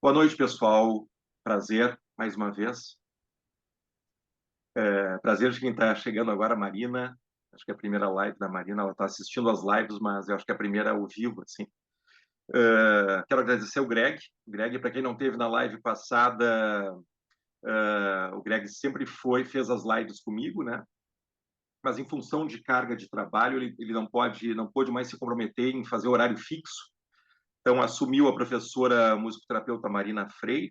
Boa noite, pessoal. Prazer, mais uma vez. Prazer de quem está chegando agora, Marina. Acho que é a primeira live da Marina. Ela está assistindo as lives, mas eu acho que é a primeira ao vivo, assim. Quero agradecer o Greg. Greg, para quem não teve na live passada, o Greg sempre fez as lives comigo, né? Mas em função de carga de trabalho, ele não pôde mais se comprometer em fazer horário fixo. Então, assumiu a professora musicoterapeuta Marina Freire.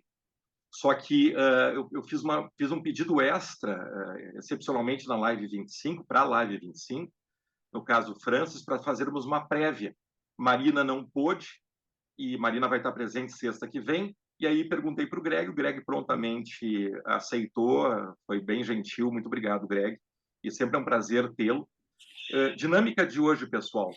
Só que eu fiz um pedido extra, excepcionalmente na Live 25, para a Live 25, no caso Francis, para fazermos uma prévia. Marina não pôde, e Marina vai estar presente sexta que vem, e aí perguntei para o Greg prontamente aceitou, foi bem gentil, muito obrigado, Greg, e sempre é um prazer tê-lo. Dinâmica de hoje, pessoal.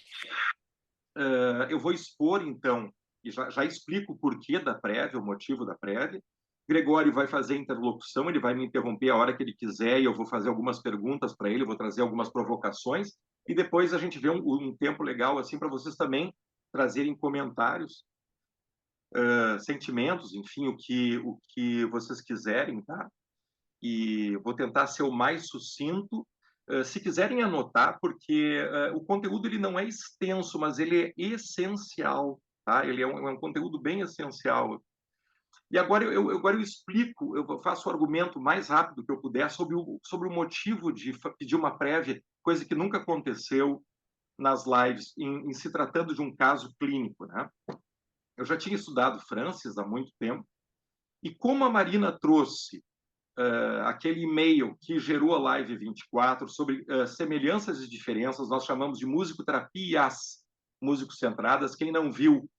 Eu vou expor, então, e já explico o porquê da prévia, o motivo da prévia. Gregório vai fazer a interlocução, ele vai me interromper a hora que ele quiser e eu vou fazer algumas perguntas para ele, vou trazer algumas provocações e depois a gente vê um tempo legal assim para vocês também trazerem comentários, sentimentos, enfim, o que vocês quiserem, tá? E vou tentar ser o mais sucinto. Se quiserem anotar, porque o conteúdo ele não é extenso, mas ele é essencial, tá? Ele é um conteúdo bem essencial. E agora eu explico, eu faço o argumento mais rápido que eu puder sobre o motivo de pedir uma prévia, coisa que nunca aconteceu nas lives, em se tratando de um caso clínico, né? Eu já tinha estudado Francis há muito tempo, e como a Marina trouxe aquele e-mail que gerou a Live 24 sobre semelhanças e diferenças, nós chamamos de musicoterapias músico-centradas. Quem não viu,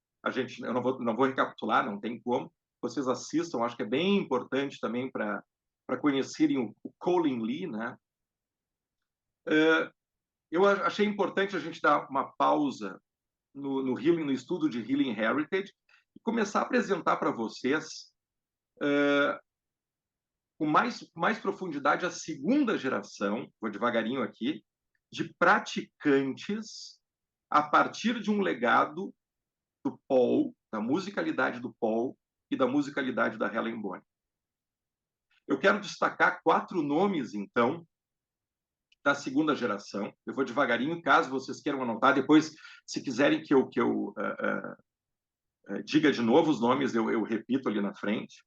eu não vou recapitular, não tem como. Vocês assistam, acho que é bem importante também para conhecerem o Colin Lee, né? Eu achei importante a gente dar uma pausa no Healing, no estudo de Healing Heritage e começar a apresentar para vocês com mais profundidade a segunda geração, vou devagarinho aqui, de praticantes a partir de um legado do Paul, da musicalidade do Paul e da musicalidade da Helen Bonny. Eu quero destacar 4 nomes, então, da segunda geração. Eu vou devagarinho, caso vocês queiram anotar. Depois, se quiserem que eu diga de novo os nomes, eu repito ali na frente.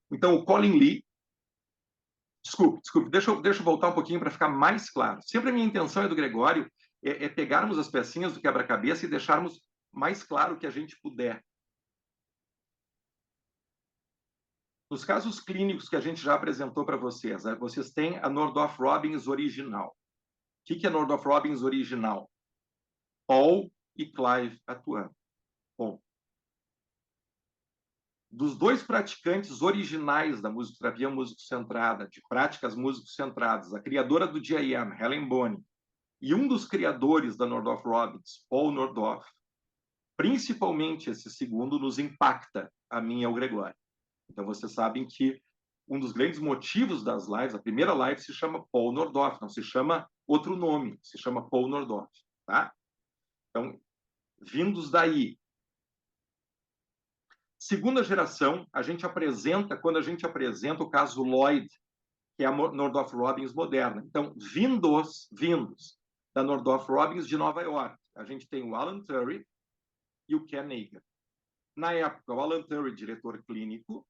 Então, o Colin Lee. Desculpe, deixa eu voltar um pouquinho para ficar mais claro. Sempre a minha intenção é do Gregório pegarmos as pecinhas do quebra-cabeça e deixarmos mais claro o que a gente puder. Nos casos clínicos que a gente já apresentou para vocês, vocês têm a Nordorf Robbins original. O que é Nordorf Robbins original? Paul e Clive atuando. Bom, dos 2 praticantes originais da musicoterapia músico-centrada, de práticas músico-centradas, a criadora do GIM, Helen Bonny, e um dos criadores da Nordorf Robbins, Paul Nordorf, principalmente esse segundo, nos impacta, a mim e ao Gregório. Então, vocês sabem que um dos grandes motivos das lives, a primeira live se chama Paul Nordorf, não se chama outro nome, se chama Paul Nordorf, tá? Então, vindos daí. Segunda geração, quando a gente apresenta o caso Lloyd, que é a Nordorf Robbins moderna. Então, vindos da Nordorf Robbins de Nova York. A gente tem o Alan Turry e o Ken Hagen. Na época, o Alan Turry, diretor clínico,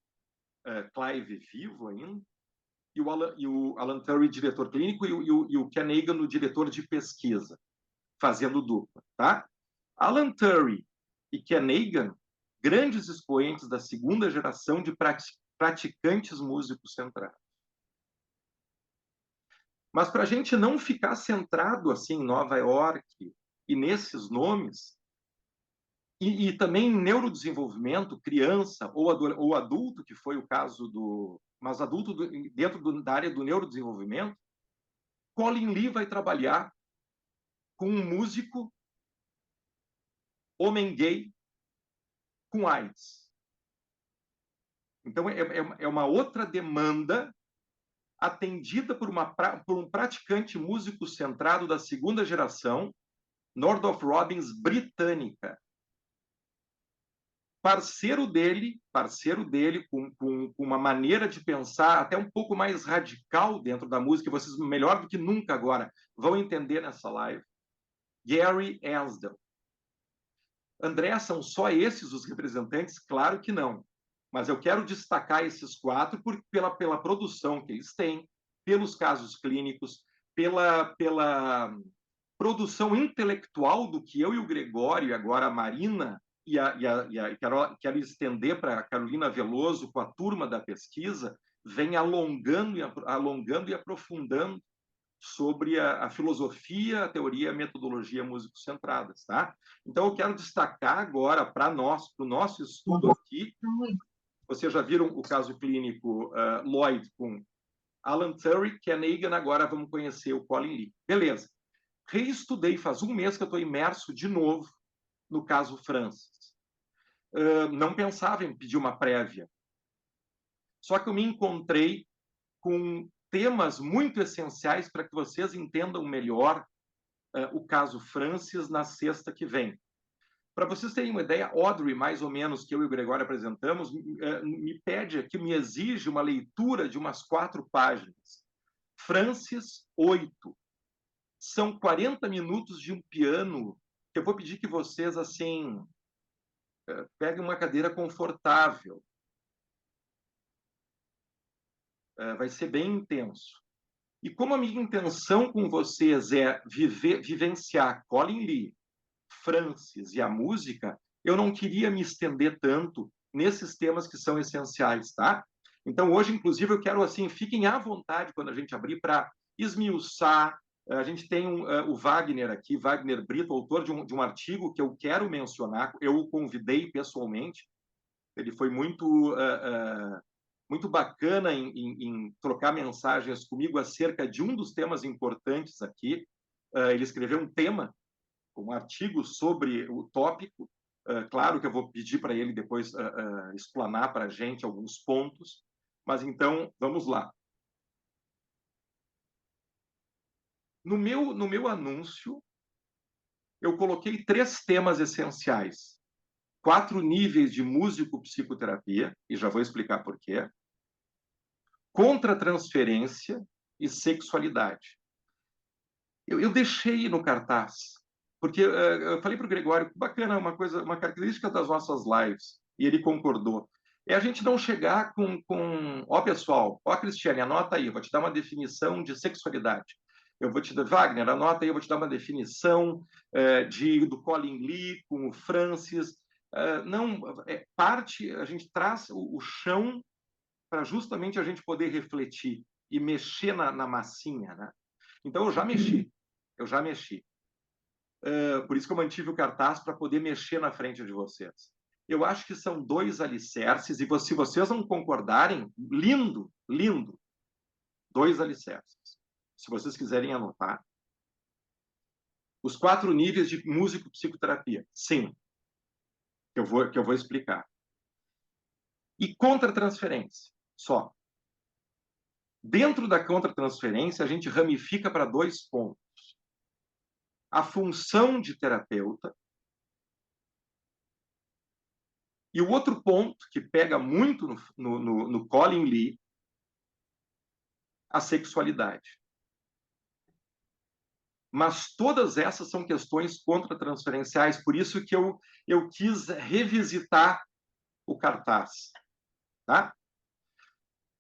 Clive vivo ainda, e o Alan Turry, diretor clínico, e o Ken Hagen, o diretor de pesquisa, fazendo dupla, tá? Alan Turry e Ken Hagen, grandes expoentes da segunda geração de praticantes músicos centrais. Mas para a gente não ficar centrado assim em Nova York e nesses nomes, e também em neurodesenvolvimento, criança ou adulto, que foi o caso mas adulto dentro da área do neurodesenvolvimento, Colin Lee vai trabalhar com um músico homem gay com AIDS. Então, é uma outra demanda atendida por um praticante músico centrado da segunda geração, Nordorf Robbins britânica. parceiro dele com uma maneira de pensar até um pouco mais radical dentro da música, vocês, melhor do que nunca agora, vão entender nessa live, Gary Ansdell. André, são só esses os representantes? Claro que não. Mas eu quero destacar esses 4 pela produção que eles têm, pelos casos clínicos, pela produção intelectual do que eu e o Gregório, e agora a Marina, quero estender para a Carolina Veloso, com a turma da pesquisa, vem alongando e aprofundando sobre a filosofia, a teoria e a metodologia músico-centradas. Tá? Então, eu quero destacar agora para o nosso estudo aqui, vocês já viram o caso clínico Lloyd com Alan Turing, Ken Egan, agora vamos conhecer o Colin Lee. Beleza. Reestudei, faz um mês que eu estou imerso de novo no caso Francis. Não pensava em pedir uma prévia. Só que eu me encontrei com temas muito essenciais para que vocês entendam melhor o caso Francis na sexta que vem. Para vocês terem uma ideia, Audrey, mais ou menos, que eu e o Gregório apresentamos, me pede aqui, me exige uma leitura de umas 4 páginas. Francis, 8. São 40 minutos de um piano que eu vou pedir que vocês, assim, peguem uma cadeira confortável. Vai ser bem intenso. E como a minha intenção com vocês é vivenciar Colin Lee, Francis e a música, eu não queria me estender tanto nesses temas que são essenciais, tá? Então, hoje, inclusive, eu quero, assim, fiquem à vontade quando a gente abrir para esmiuçar. A gente tem o Wagner aqui, Wagner Brito, autor de um artigo que eu quero mencionar, eu o convidei pessoalmente, ele foi muito bacana em trocar mensagens comigo acerca de um dos temas importantes aqui. Ele escreveu um artigo sobre o tópico. Claro que eu vou pedir para ele depois explanar para a gente alguns pontos, mas então vamos lá. No meu anúncio, eu coloquei 3 temas essenciais. 4 níveis de músico-psicoterapia, e já vou explicar por quê. Contra-transferência e sexualidade. Eu deixei no cartaz, porque eu falei para o Gregório, bacana, uma característica das nossas lives, e ele concordou, é a gente não chegar ó pessoal, ó Cristiane, anota aí, eu vou te dar uma definição de sexualidade. Eu vou te dar, Wagner, anota aí, eu vou te dar uma definição do Colin Lee com o Francis. Não, a gente traz o chão para justamente a gente poder refletir e mexer na massinha, né? Então, eu já mexi. Por isso que eu mantive o cartaz para poder mexer na frente de vocês. Eu acho que são 2 alicerces, e se vocês não concordarem, lindo, 2 alicerces. Se vocês quiserem anotar. Os 4 níveis de músico-psicoterapia. Sim. Que eu vou explicar. E contra-transferência. Só. Dentro da contra-transferência, a gente ramifica para 2 pontos. A função de terapeuta. E o outro ponto, que pega muito no Colin Lee, a sexualidade. Mas todas essas são questões contra-transferenciais, por isso que eu quis revisitar o cartaz. Tá?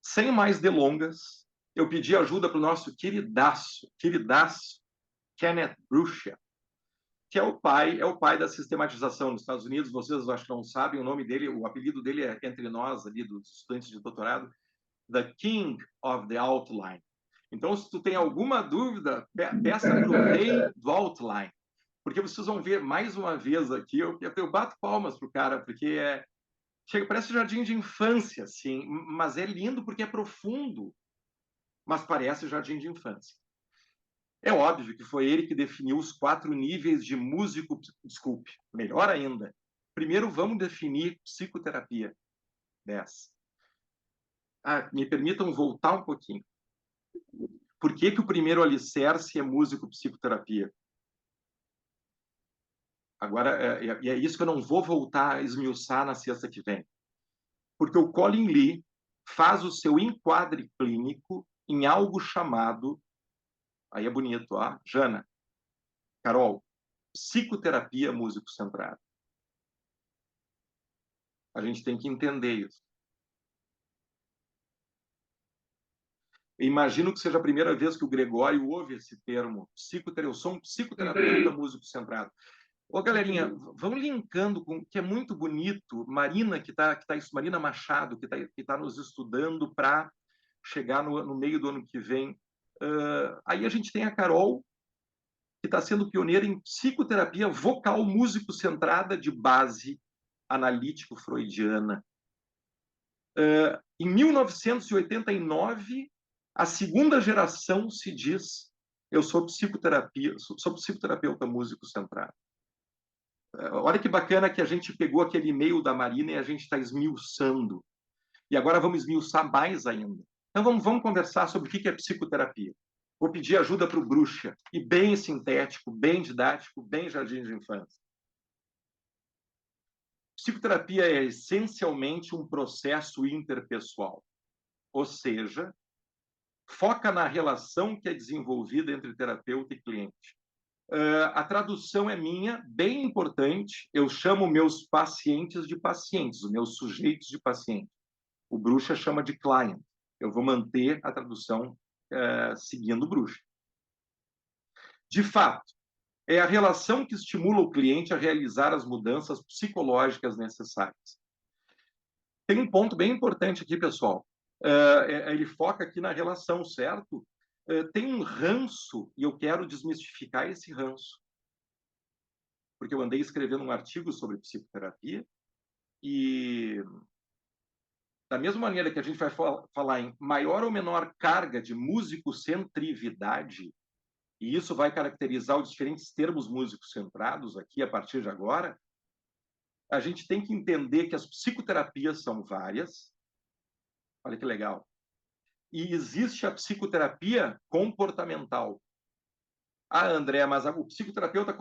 Sem mais delongas, eu pedi ajuda para o nosso queridaço, Kenneth Brucia, que é o pai da sistematização nos Estados Unidos. Vocês acho que não sabem o nome dele, o apelido dele é entre nós ali dos estudantes de doutorado, The King of the Outline. Então, se tu tem alguma dúvida, peça para o rei do outline, porque vocês vão ver mais uma vez aqui, eu bato palmas para o cara, porque parece jardim de infância, assim, mas é lindo porque é profundo, mas parece jardim de infância. É óbvio que foi ele que definiu os 4 níveis de músico. Desculpe, melhor ainda. Primeiro, vamos definir psicoterapia. 10. Me permitam voltar um pouquinho. Por que o primeiro alicerce é músico-psicoterapia? Agora, e é isso que eu não vou voltar a esmiuçar na sexta que vem. Porque o Colin Lee faz o seu enquadre clínico em algo chamado, aí é bonito, ó, Jana, Carol, psicoterapia músico-centrada. A gente tem que entender isso. Imagino que seja a primeira vez que o Gregório ouve esse termo, eu sou um psicoterapeuta músico-centrado. Ô, galerinha, vão linkando com que é muito bonito. Marina, Marina Machado, que tá nos estudando para chegar no meio do ano que vem. Aí a gente tem a Carol, que está sendo pioneira em psicoterapia vocal músico-centrada de base analítico-freudiana. Em 1989, a segunda geração se diz: eu sou psicoterapeuta músico-centrado. Olha que bacana que a gente pegou aquele e-mail da Marina e a gente está esmiuçando. E agora vamos esmiuçar mais ainda. Então vamos conversar sobre o que é psicoterapia. Vou pedir ajuda para o Bruxa, e bem sintético, bem didático, bem jardim de infância. Psicoterapia é essencialmente um processo interpessoal, ou seja, foca na relação que é desenvolvida entre terapeuta e cliente. A tradução é minha, bem importante. Eu chamo meus pacientes de pacientes, os meus sujeitos de paciente. O Bruxa chama de client. Eu vou manter a tradução seguindo o Bruxa. De fato, é a relação que estimula o cliente a realizar as mudanças psicológicas necessárias. Tem um ponto bem importante aqui, pessoal. Ele foca aqui na relação, certo? Tem um ranço, e eu quero desmistificar esse ranço. Porque eu andei escrevendo um artigo sobre psicoterapia e, da mesma maneira que a gente vai falar em maior ou menor carga de músico-centrividade, e isso vai caracterizar os diferentes termos músicos centrados aqui a partir de agora, a gente tem que entender que as psicoterapias são várias. Olha que legal. E existe a psicoterapia comportamental. Ah, André, mas o psicoterapeuta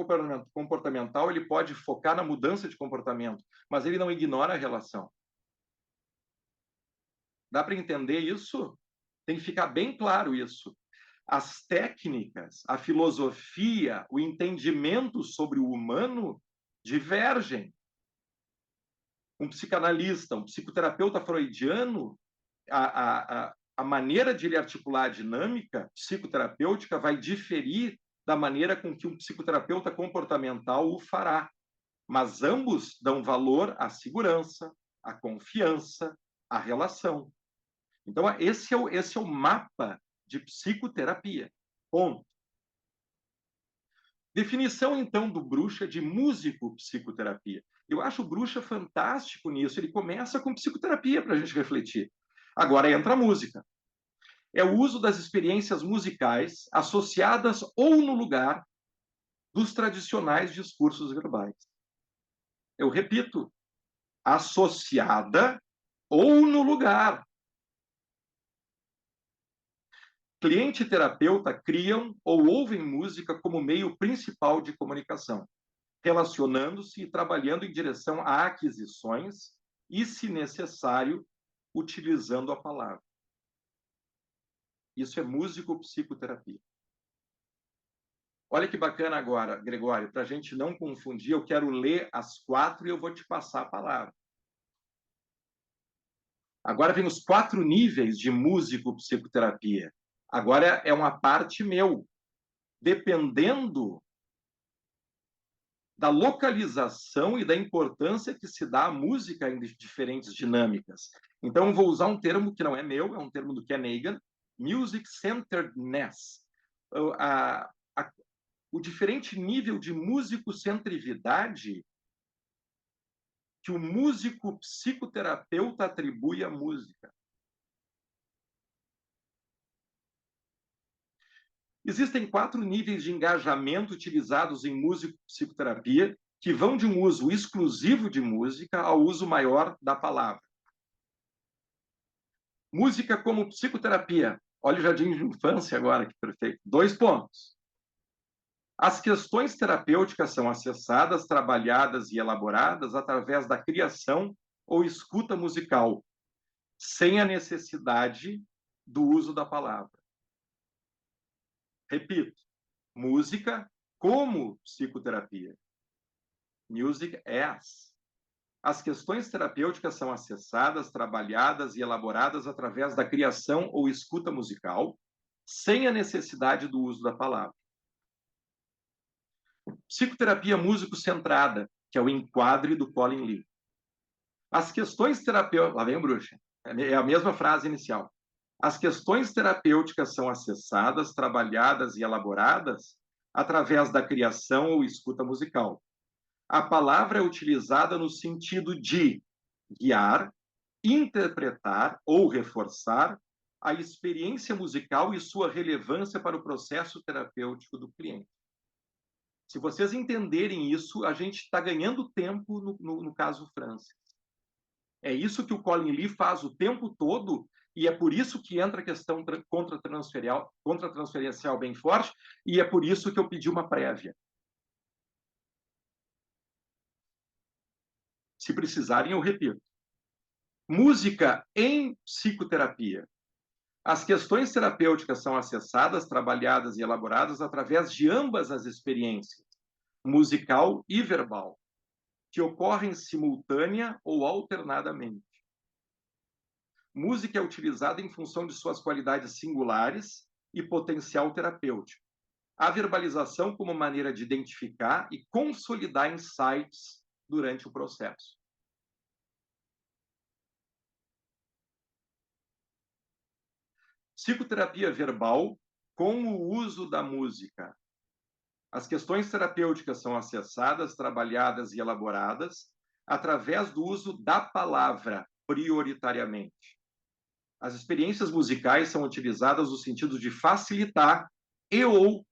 comportamental ele pode focar na mudança de comportamento, mas ele não ignora a relação. Dá para entender isso? Tem que ficar bem claro isso. As técnicas, a filosofia, o entendimento sobre o humano divergem. Um psicanalista, um psicoterapeuta freudiano, a maneira de ele articular a dinâmica psicoterapêutica vai diferir da maneira com que um psicoterapeuta comportamental o fará. Mas ambos dão valor à segurança, à confiança, à relação. Então, esse é o mapa de psicoterapia. Ponto. Definição, então, do Bruxa de músico-psicoterapia. Eu acho o Bruxa fantástico nisso. Ele começa com psicoterapia para a gente refletir. Agora entra a música. É o uso das experiências musicais associadas ou no lugar dos tradicionais discursos verbais. Eu repito, associada ou no lugar. Cliente e terapeuta criam ou ouvem música como meio principal de comunicação, relacionando-se e trabalhando em direção a aquisições e, se necessário, utilizando a palavra. Isso é músico-psicoterapia. Olha que bacana agora, Gregório, para a gente não confundir, eu quero ler as 4 e eu vou te passar a palavra. Agora vem os 4 níveis de músico-psicoterapia. Agora é uma parte meu. Dependendo da localização e da importância que se dá à música em diferentes dinâmicas. Então, vou usar um termo que não é meu, é um termo do Ken Hagen, music-centeredness. O diferente nível de músico-centrividade que o músico psicoterapeuta atribui à música. Existem 4 níveis de engajamento utilizados em músico-psicoterapia, que vão de um uso exclusivo de música ao uso maior da palavra. Música como psicoterapia. Olha o jardim de infância agora, que perfeito. 2 pontos. As questões terapêuticas são acessadas, trabalhadas e elaboradas através da criação ou escuta musical, sem a necessidade do uso da palavra. Repito, música como psicoterapia. Music as. As questões terapêuticas são acessadas, trabalhadas e elaboradas através da criação ou escuta musical, sem a necessidade do uso da palavra. Psicoterapia músico-centrada, que é o enquadre do Colin Lee. As questões terapêuticas... Lá vem o bruxa. É a mesma frase inicial. As questões terapêuticas são acessadas, trabalhadas e elaboradas através da criação ou escuta musical. A palavra é utilizada no sentido de guiar, interpretar ou reforçar a experiência musical e sua relevância para o processo terapêutico do cliente. Se vocês entenderem isso, a gente está ganhando tempo no caso Francis. É isso que o Colin Lee faz o tempo todo, e é por isso que entra a questão contra-transferencial bem forte, e é por isso que eu pedi uma prévia. Se precisarem, eu repito. Música em psicoterapia. As questões terapêuticas são acessadas, trabalhadas e elaboradas através de ambas as experiências, musical e verbal, que ocorrem simultânea ou alternadamente. Música é utilizada em função de suas qualidades singulares e potencial terapêutico. A verbalização como maneira de identificar e consolidar insights durante o processo. Psicoterapia verbal com o uso da música. As questões terapêuticas são acessadas, trabalhadas e elaboradas através do uso da palavra, prioritariamente. As experiências musicais são utilizadas no sentido de facilitar e ou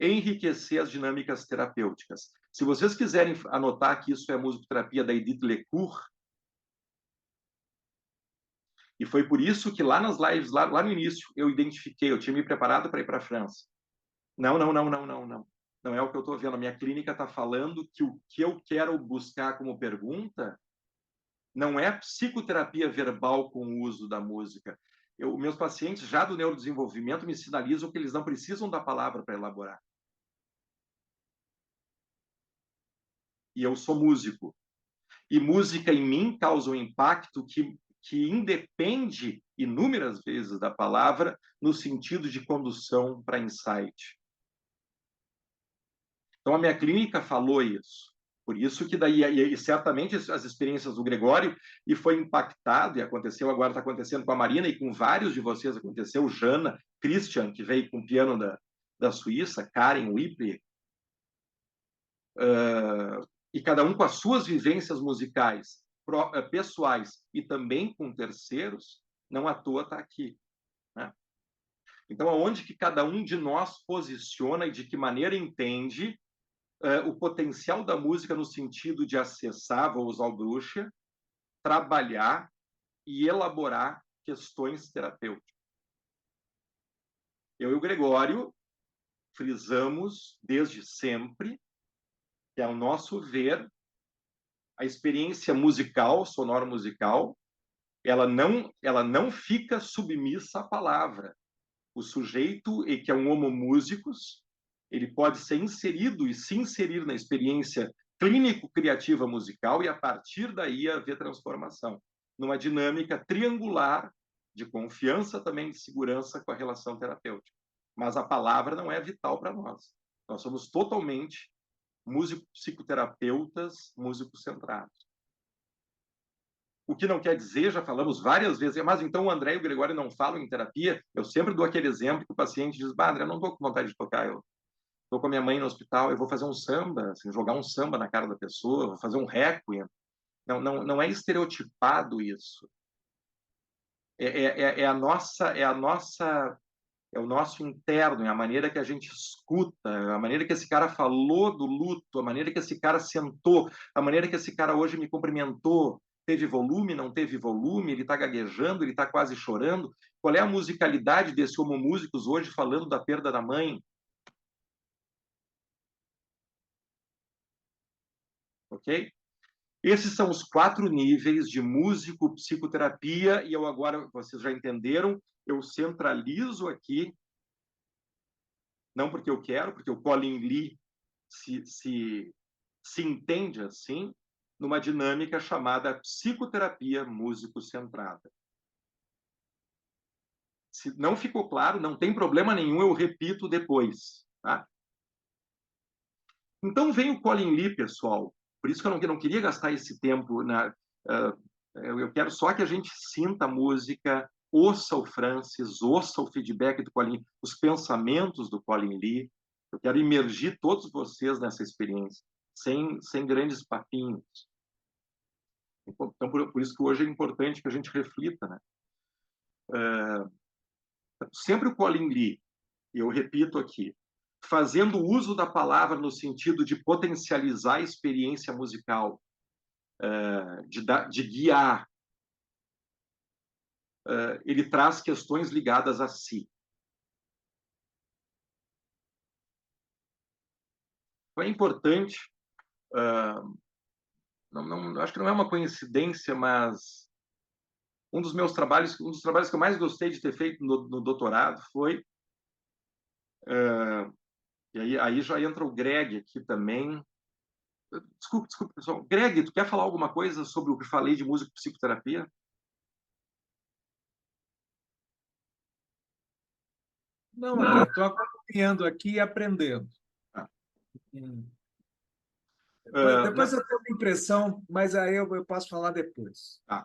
enriquecer as dinâmicas terapêuticas. Se vocês quiserem anotar que isso é musicoterapia da Edith Lecourt, e foi por isso que lá nas lives, lá no início, eu identifiquei, eu tinha me preparado para ir para a França. Não. Não é o que eu estou vendo. A minha clínica está falando que o que eu quero buscar como pergunta não é psicoterapia verbal com o uso da música. Meus pacientes já do neurodesenvolvimento me sinalizam que eles não precisam da palavra para elaborar. E eu sou músico. E música em mim causa um impacto que independe inúmeras vezes da palavra no sentido de condução para insight. Então, a minha clínica falou isso. Por isso que daí, e certamente as experiências do Gregório, e foi impactado, e aconteceu, agora está acontecendo com a Marina, e com vários de vocês aconteceu, Jana, Christian, que veio com o piano da Suíça, Karen Whipper, e cada um com as suas vivências musicais, pessoais, e também com terceiros, não à toa está aqui. Né? Então, aonde que cada um de nós posiciona e de que maneira entende o potencial da música no sentido de acessar, vou usar o bruxa, trabalhar e elaborar questões terapêuticas. Eu e o Gregório frisamos desde sempre que, ao nosso ver, a experiência musical, sonora musical, ela não fica submissa à palavra. O sujeito, que é um homo musicus, ele pode ser inserido e se inserir na experiência clínico-criativa musical e, a partir daí, haver transformação. Numa dinâmica triangular de confiança, também de segurança com a relação terapêutica. Mas a palavra não é vital para nós. Nós somos totalmente músico-psicoterapeutas, músicos centrados. O que não quer dizer, já falamos várias vezes, mas então o André e o Gregório não falam em terapia. Eu sempre dou aquele exemplo que o paciente diz, André, não estou com vontade de tocar, eu estou com a minha mãe no hospital, eu vou fazer um samba, assim, jogar um samba na cara da pessoa, vou fazer um requiem. Não é estereotipado isso. É o nosso interno, é a maneira que a gente escuta, a maneira que esse cara falou do luto, a maneira que esse cara sentou, a maneira que esse cara hoje me cumprimentou. Teve volume, não teve volume, ele está gaguejando, ele está quase chorando. Qual é a musicalidade desse homo músicos hoje falando da perda da mãe? ok? Esses são os 4 níveis de músico-psicoterapia, e eu agora, vocês já entenderam, eu centralizo aqui, não porque eu quero, porque o Colin Lee se entende assim, numa dinâmica chamada psicoterapia músico-centrada. Se não ficou claro, não tem problema nenhum, eu repito depois, tá? Então vem o Colin Lee, pessoal. Por isso que eu não queria gastar esse tempo eu quero só que a gente sinta a música, ouça o Francis, ouça o feedback do Colin, os pensamentos do Colin Lee. Eu quero imergir todos vocês nessa experiência, sem grandes papinhos. Então, por isso que hoje é importante que a gente reflita, né? Sempre o Colin Lee, eu repito aqui, fazendo uso da palavra no sentido de potencializar a experiência musical, de guiar, ele traz questões ligadas a si. Então, é importante, acho que não é uma coincidência, mas um dos trabalhos que eu mais gostei de ter feito no doutorado foi, e aí já entra o Greg aqui também. Desculpe, pessoal. Greg, tu quer falar alguma coisa sobre o que falei de música e psicoterapia? Não, André, estou acompanhando aqui e aprendendo. Ah. Depois eu tenho uma impressão, mas aí eu posso falar depois. Ah.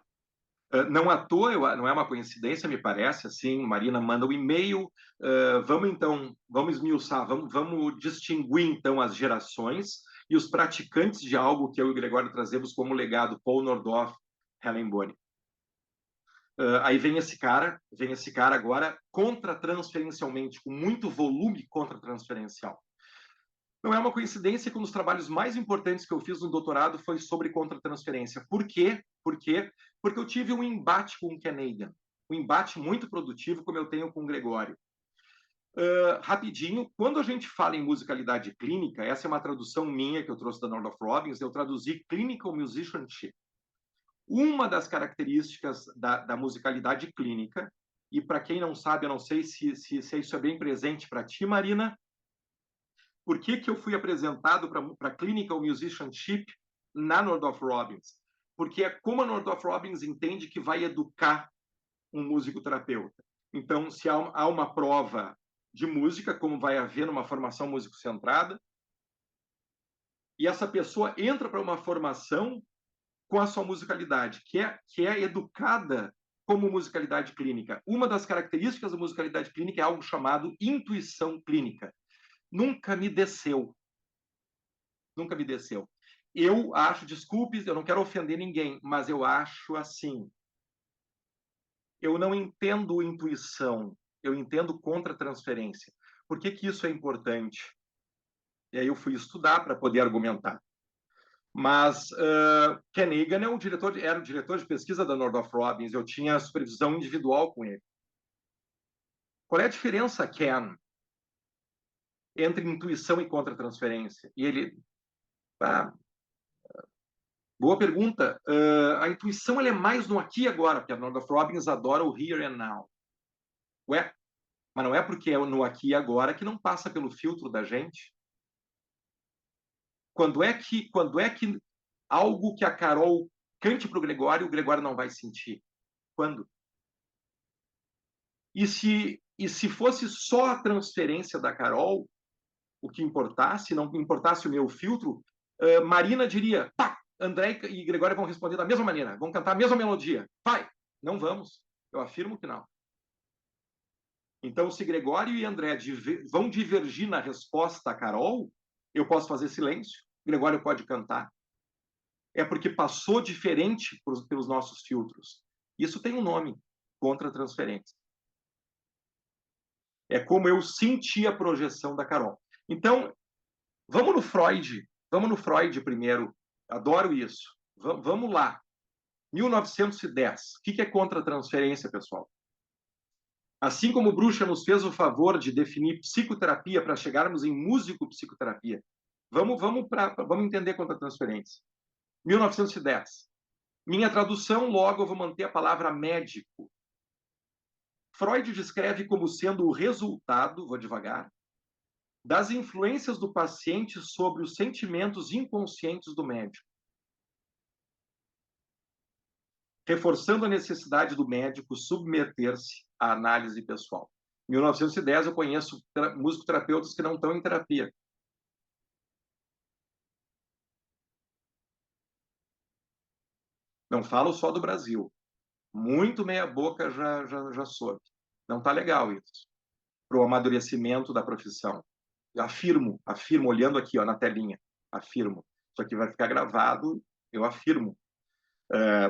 Não à toa, não é uma coincidência, me parece, assim, Marina manda o e-mail, vamos esmiuçar, vamos distinguir, então, as gerações e os praticantes de algo que eu e o Gregório trazemos como legado, Paul Nordhoff, Helen Bonny. Aí vem esse cara agora contratransferencialmente, com muito volume contratransferencial. Não é uma coincidência que um dos trabalhos mais importantes que eu fiz no doutorado foi sobre contratransferência. Por quê? Porque eu tive um embate com o Ken Hagen, um embate muito produtivo, como eu tenho com o Gregório. Rapidinho, quando a gente fala em musicalidade clínica, essa é uma tradução minha que eu trouxe da Nordhoff Robbins, eu traduzi Clinical Musicianship. Uma das características da musicalidade clínica, e para quem não sabe, eu não sei se isso é bem presente para ti, Marina, por que eu fui apresentado para Clinical Musicianship na Nordhoff Robbins? Porque é como a Nordhoff Robbins entende que vai educar um musicoterapeuta. Então, se há uma prova de música, como vai haver numa formação músico-centrada, e essa pessoa entra para uma formação com a sua musicalidade, que é educada como musicalidade clínica. Uma das características da musicalidade clínica é algo chamado intuição clínica. Nunca me desceu. Nunca me desceu. Eu acho, desculpe, eu não quero ofender ninguém, mas eu acho assim. Eu não entendo intuição, eu entendo contratransferência. Por que isso é importante? E aí eu fui estudar para poder argumentar. Mas Ken Hagen era o diretor de pesquisa da Nordhoff Robbins, eu tinha supervisão individual com ele. Qual é a diferença, Ken, entre intuição e contratransferência? E ele... boa pergunta. A intuição ela é mais no aqui e agora, porque a Nordhoff Robbins adora o here and now. Ué, mas não é porque é no aqui e agora que não passa pelo filtro da gente? Quando é que algo que a Carol cante para o Gregório não vai sentir? Quando? E se fosse só a transferência da Carol, o que importasse, não importasse o meu filtro, Marina diria, pá, André e Gregório vão responder da mesma maneira, vão cantar a mesma melodia. Vai! Não vamos. Eu afirmo que não. Então, se Gregório e André vão divergir na resposta a Carol, eu posso fazer silêncio, Gregório pode cantar. É porque passou diferente pelos nossos filtros. Isso tem um nome, contratransferência. É como eu senti a projeção da Carol. Então, vamos no Freud primeiro. Adoro isso. Vamos lá. 1910. O que é contratransferência, pessoal? Assim como Bruxa nos fez o favor de definir psicoterapia para chegarmos em músico-psicoterapia, vamos entender contratransferência. 1910. Minha tradução, logo eu vou manter a palavra médico. Freud descreve como sendo o resultado, vou devagar, das influências do paciente sobre os sentimentos inconscientes do médico, reforçando a necessidade do médico submeter-se à análise pessoal. Em 1910, eu conheço musicoterapeutas que não estão em terapia. Não falo só do Brasil. Muito meia-boca já soube. Não está legal isso. Para o amadurecimento da profissão. Afirmo, olhando aqui ó, na telinha. Afirmo. Isso aqui vai ficar gravado, eu afirmo.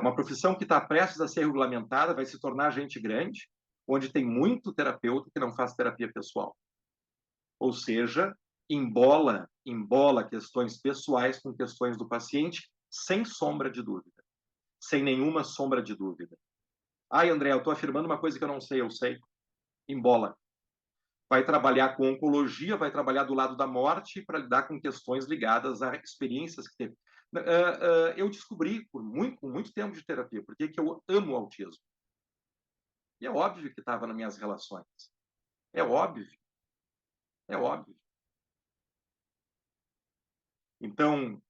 Uma profissão que está prestes a ser regulamentada vai se tornar gente grande, onde tem muito terapeuta que não faz terapia pessoal. Ou seja, embola questões pessoais com questões do paciente, sem sombra de dúvida. Sem nenhuma sombra de dúvida. Ai, André, eu estou afirmando uma coisa que eu sei. Embola. Vai trabalhar com oncologia, vai trabalhar do lado da morte para lidar com questões ligadas a experiências que teve. Eu descobri, com muito tempo de terapia, por que eu amo o autismo. E é óbvio que estava nas minhas relações. É óbvio. É óbvio. Então,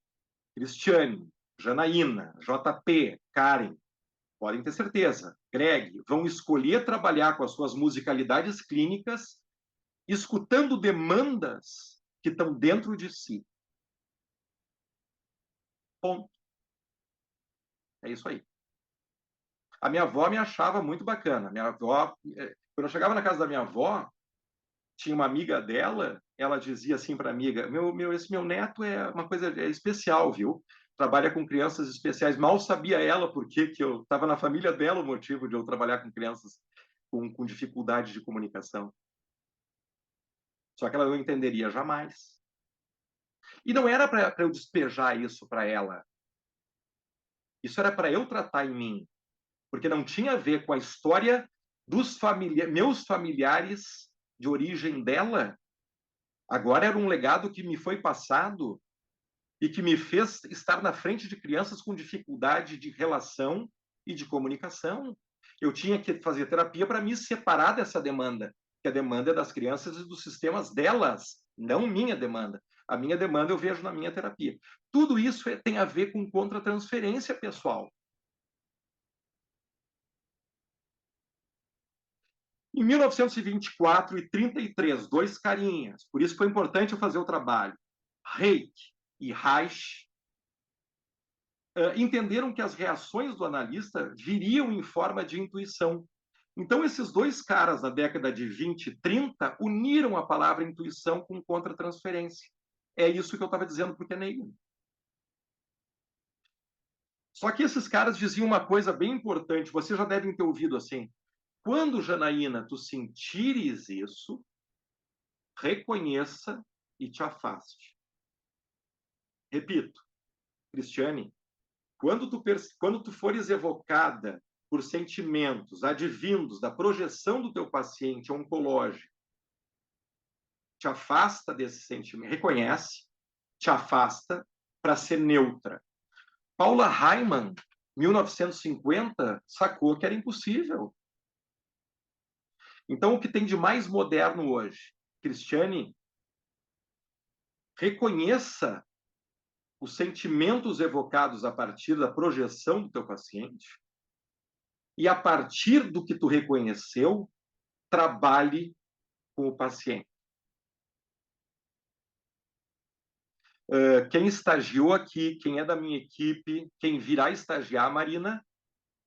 Cristiane, Janaína, JP, Karen, podem ter certeza, Greg, vão escolher trabalhar com as suas musicalidades clínicas, escutando demandas que estão dentro de si. Ponto. É isso aí. A minha avó me achava muito bacana. Minha avó, quando eu chegava na casa da minha avó, tinha uma amiga dela, ela dizia assim para a amiga: esse meu neto é uma coisa especial, viu? Trabalha com crianças especiais. Mal sabia ela por que eu estava na família dela o motivo de eu trabalhar com crianças com dificuldade de comunicação. Só que ela não entenderia jamais. E não era para eu despejar isso para ela. Isso era para eu tratar em mim. Porque não tinha a ver com a história dos meus familiares de origem dela. Agora era um legado que me foi passado e que me fez estar na frente de crianças com dificuldade de relação e de comunicação. Eu tinha que fazer terapia para me separar dessa demanda, que a demanda é das crianças e dos sistemas delas, não minha demanda. A minha demanda eu vejo na minha terapia. Tudo isso tem a ver com contratransferência pessoal. Em 1924 e 33, dois carinhas, por isso foi importante eu fazer o trabalho, Reich e Reich, entenderam que as reações do analista viriam em forma de intuição. Então, esses dois caras, na década de 20 e 30, uniram a palavra intuição com contratransferência. É isso que eu estava dizendo para o Kahneman. Só que esses caras diziam uma coisa bem importante, vocês já devem ter ouvido assim: quando, Janaína, tu sentires isso, reconheça e te afaste. Repito, Cristiane, quando tu fores evocada por sentimentos advindos da projeção do teu paciente oncológico, te afasta desse sentimento, reconhece, te afasta para ser neutra. Paula Hyman, 1950, sacou que era impossível. Então, o que tem de mais moderno hoje? Cristiane, reconheça os sentimentos evocados a partir da projeção do teu paciente e, a partir do que tu reconheceu, trabalhe com o paciente. Quem estagiou aqui, quem é da minha equipe, quem virá estagiar, Marina,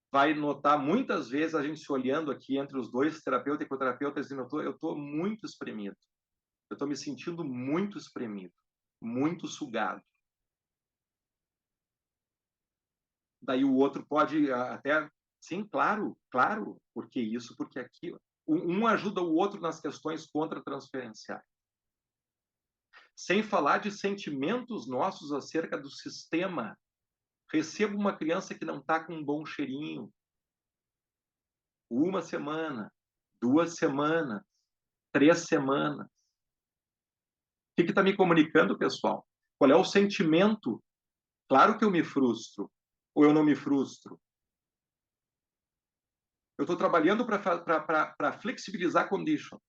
vai notar muitas vezes a gente se olhando aqui entre os dois, terapeuta e ecoterapeuta, dizendo: eu estou muito espremido. Eu estou me sentindo muito espremido, muito sugado. Daí o outro pode até, sim, claro, porque isso, porque aquilo. Um ajuda o outro nas questões contratransferenciais. Sem falar de sentimentos nossos acerca do sistema. Recebo uma criança que não está com um bom cheirinho. 1 semana, 2 semanas, 3 semanas. O que está me comunicando, pessoal? Qual é o sentimento? Claro que eu me frustro, ou eu não me frustro. Eu estou trabalhando para flexibilizar a condition,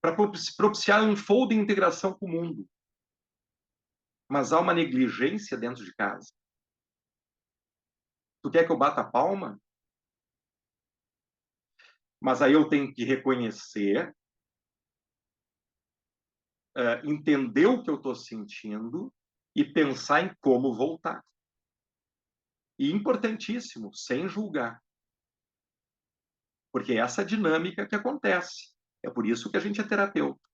para propiciar um fold de integração com o mundo. Mas há uma negligência dentro de casa. Tu quer que eu bata a palma? Mas aí eu tenho que reconhecer, entender o que eu estou sentindo e pensar em como voltar. E importantíssimo, sem julgar. Porque é essa dinâmica que acontece. É por isso que a gente é terapeuta.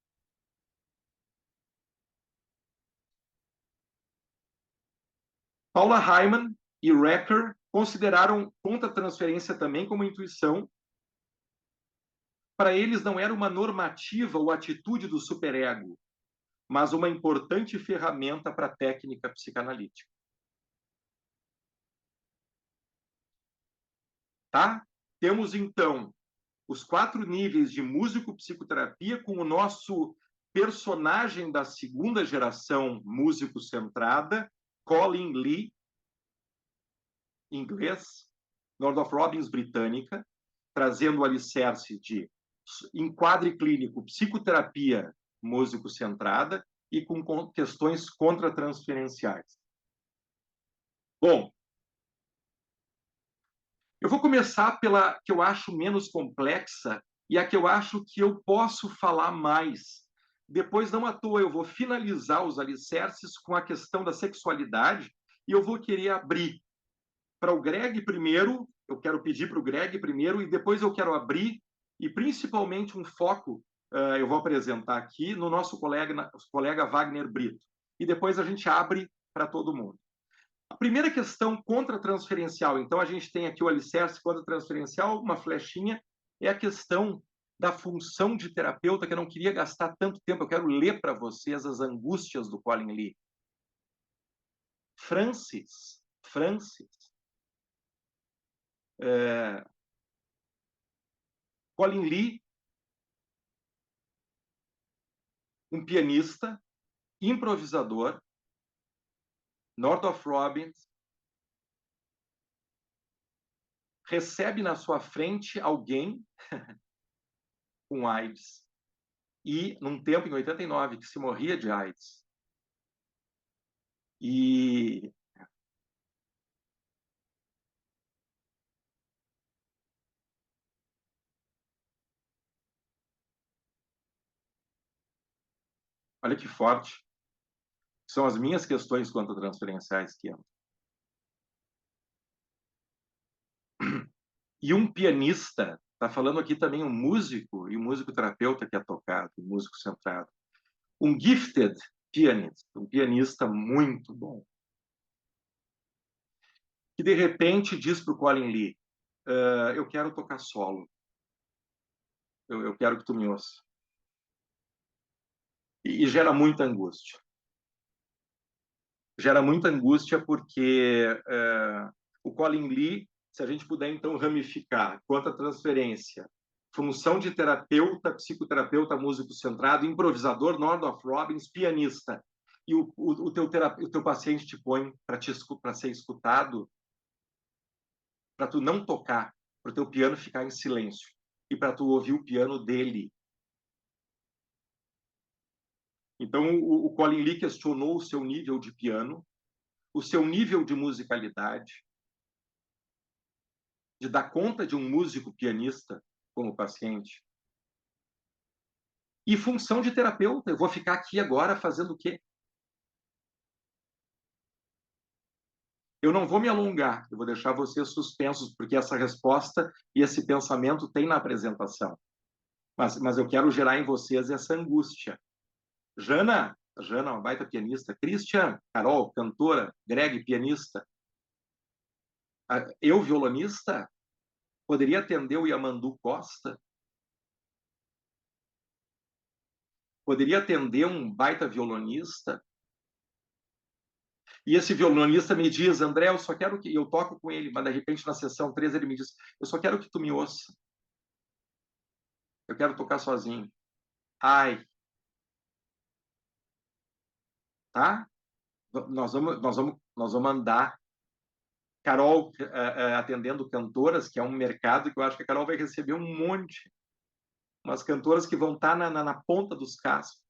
Paula Hyman e Recker consideraram contra-transferência também como intuição. Para eles não era uma normativa ou atitude do superego, mas uma importante ferramenta para a técnica psicanalítica. Tá? Temos, então, os 4 níveis de músico-psicoterapia com o nosso personagem da segunda geração músico-centrada, Colin Lee, inglês, Northrop Robbins, britânica, trazendo o alicerce de enquadre clínico, psicoterapia músico-centrada e com questões contratransferenciais. Bom, eu vou começar pela que eu acho menos complexa e a que eu acho que eu posso falar mais. Depois, não à toa, eu vou finalizar os alicerces com a questão da sexualidade e eu vou querer abrir para o Greg primeiro, eu quero pedir para o Greg primeiro e depois eu quero abrir e principalmente um foco, eu vou apresentar aqui no nosso colega Wagner Brito. E depois a gente abre para todo mundo. A primeira questão contratransferencial, então a gente tem aqui o alicerce contratransferencial, uma flechinha, é a questão da função de terapeuta, que eu não queria gastar tanto tempo, eu quero ler para vocês as angústias do Colin Lee. Francis, Colin Lee, um pianista, improvisador, Northrop Robbins, recebe na sua frente alguém com AIDS. E num tempo, em 89, que se morria de AIDS. E olha que forte. São as minhas questões contratransferenciais que entram. E um pianista, está falando aqui também um músico e um musicoterapeuta que é tocado, um músico centrado. Um gifted pianist, um pianista muito bom. Que de repente diz para o Colin Lee, eu quero tocar solo. Eu quero que tu me ouça. E gera muita angústia. Gera muita angústia porque o Colin Lee, se a gente puder então ramificar quanto à transferência, função de terapeuta, psicoterapeuta, músico centrado, improvisador, Northrop Robbins, pianista, e o teu paciente te põe para ser escutado, para tu não tocar, para o teu piano ficar em silêncio e para tu ouvir o piano dele. Então, o Colin Lee questionou o seu nível de piano, o seu nível de musicalidade, de dar conta de um músico pianista como paciente. E função de terapeuta, eu vou ficar aqui agora fazendo o quê? Eu não vou me alongar, eu vou deixar vocês suspensos, porque essa resposta e esse pensamento tem na apresentação. Mas eu quero gerar em vocês essa angústia. Jana, uma baita pianista. Christian, Carol, cantora. Greg, pianista. Eu, violonista, poderia atender o Yamandu Costa? Poderia atender um baita violonista? E esse violonista me diz, André, eu só quero que... Eu toco com ele, mas de repente na sessão 3 ele me diz, eu só quero que tu me ouça. Eu quero tocar sozinho. Ai. Tá? nós vamos andar. Carol atendendo cantoras, que é um mercado que eu acho que a Carol vai receber um monte. Umas cantoras que vão estar na ponta dos cascos,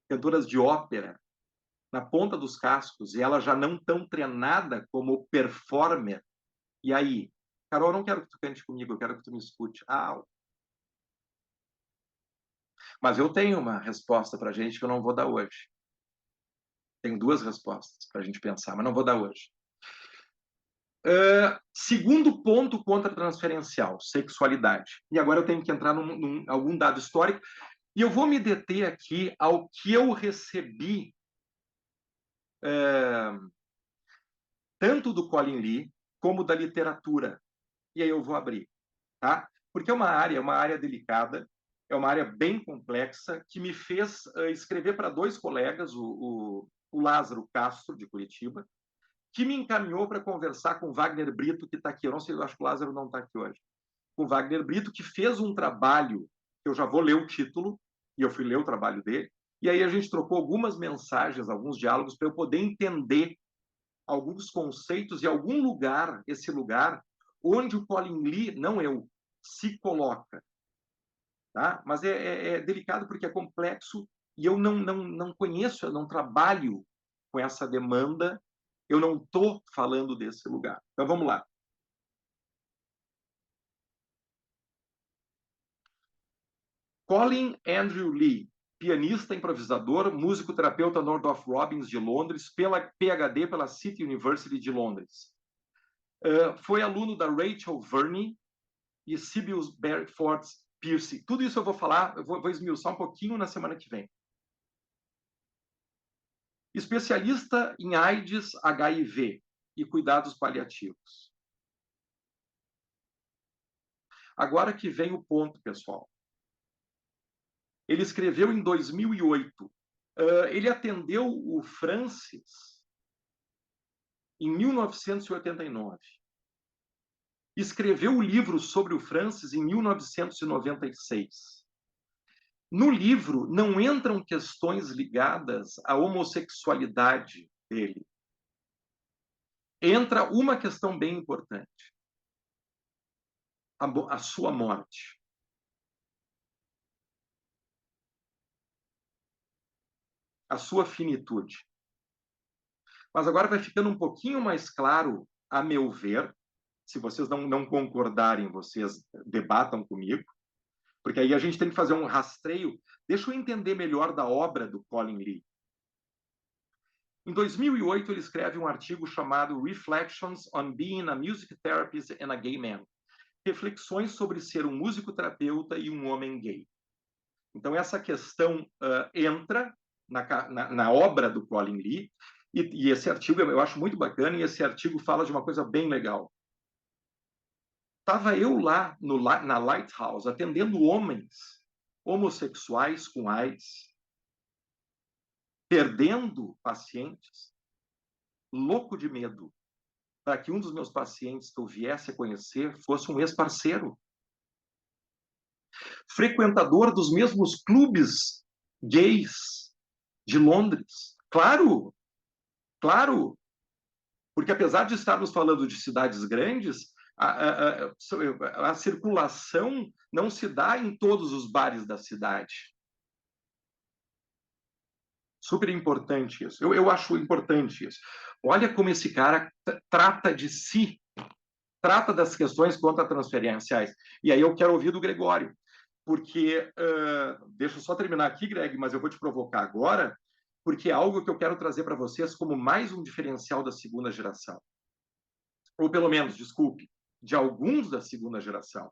cantoras de ópera, na ponta dos cascos, e elas já não estão treinada como performer. E aí, Carol, eu não quero que tu cante comigo, eu quero que tu me escute. Mas eu tenho uma resposta para a gente que eu não vou dar hoje. Tenho duas respostas para a gente pensar, mas não vou dar hoje. Segundo ponto contra-transferencial, sexualidade. E agora eu tenho que entrar num algum dado histórico, e eu vou me deter aqui ao que eu recebi tanto do Colin Lee como da literatura. E aí eu vou abrir, tá? Porque é uma área delicada, é uma área bem complexa, que me fez escrever para dois colegas, o Lázaro Castro, de Curitiba, que me encaminhou para conversar com o Wagner Brito, que está aqui. Eu não sei, eu acho que o Lázaro não está aqui hoje. Com o Wagner Brito, que fez um trabalho, que eu já vou ler o título, e eu fui ler o trabalho dele, e aí a gente trocou algumas mensagens, alguns diálogos, para eu poder entender alguns conceitos e algum lugar, esse lugar, onde o Colin Lee, não eu, se coloca. Tá? Mas é delicado porque é complexo e eu não conheço, eu não trabalho com essa demanda, eu não estou falando desse lugar. Então vamos lá. Colin Andrew Lee, pianista, improvisador, músico-terapeuta Northrop Robbins de Londres, pela PhD pela City University de Londres. Foi aluno da Rachel Verney e Sybil Beresford Pierce. Tudo isso eu vou falar, eu vou esmiuçar um pouquinho na semana que vem. Especialista em AIDS, HIV e cuidados paliativos. Agora que vem o ponto, pessoal. Ele escreveu em 2008. Ele atendeu o Francis em 1989. Escreveu o livro sobre o Francis em 1996. No livro não entram questões ligadas à homossexualidade dele. Entra uma questão bem importante: a sua morte. A sua finitude. Mas agora vai ficando um pouquinho mais claro, a meu ver. Se vocês não concordarem, vocês debatam comigo, porque aí a gente tem que fazer um rastreio. Deixa eu entender melhor da obra do Colin Lee. Em 2008, ele escreve um artigo chamado Reflections on Being a Music Therapist and a Gay Man. Reflexões sobre ser um músico-terapeuta e um homem gay. Então, essa questão entra na obra do Colin Lee, e esse artigo eu acho muito bacana, e esse artigo fala de uma coisa bem legal. Estava eu lá na Lighthouse atendendo homens homossexuais com AIDS, perdendo pacientes, louco de medo, para que um dos meus pacientes que eu viesse a conhecer fosse um ex-parceiro, frequentador dos mesmos clubes gays de Londres. Claro, claro, porque apesar de estarmos falando de cidades grandes, a circulação não se dá em todos os bares da cidade. Super importante isso. Eu acho importante isso. Olha como esse cara trata de si, trata das questões contra-transferenciais. E aí eu quero ouvir do Gregório, porque, deixa eu só terminar aqui, Greg, mas eu vou te provocar agora, porque é algo que eu quero trazer para vocês como mais um diferencial da segunda geração. Ou pelo menos, desculpe, de alguns da segunda geração.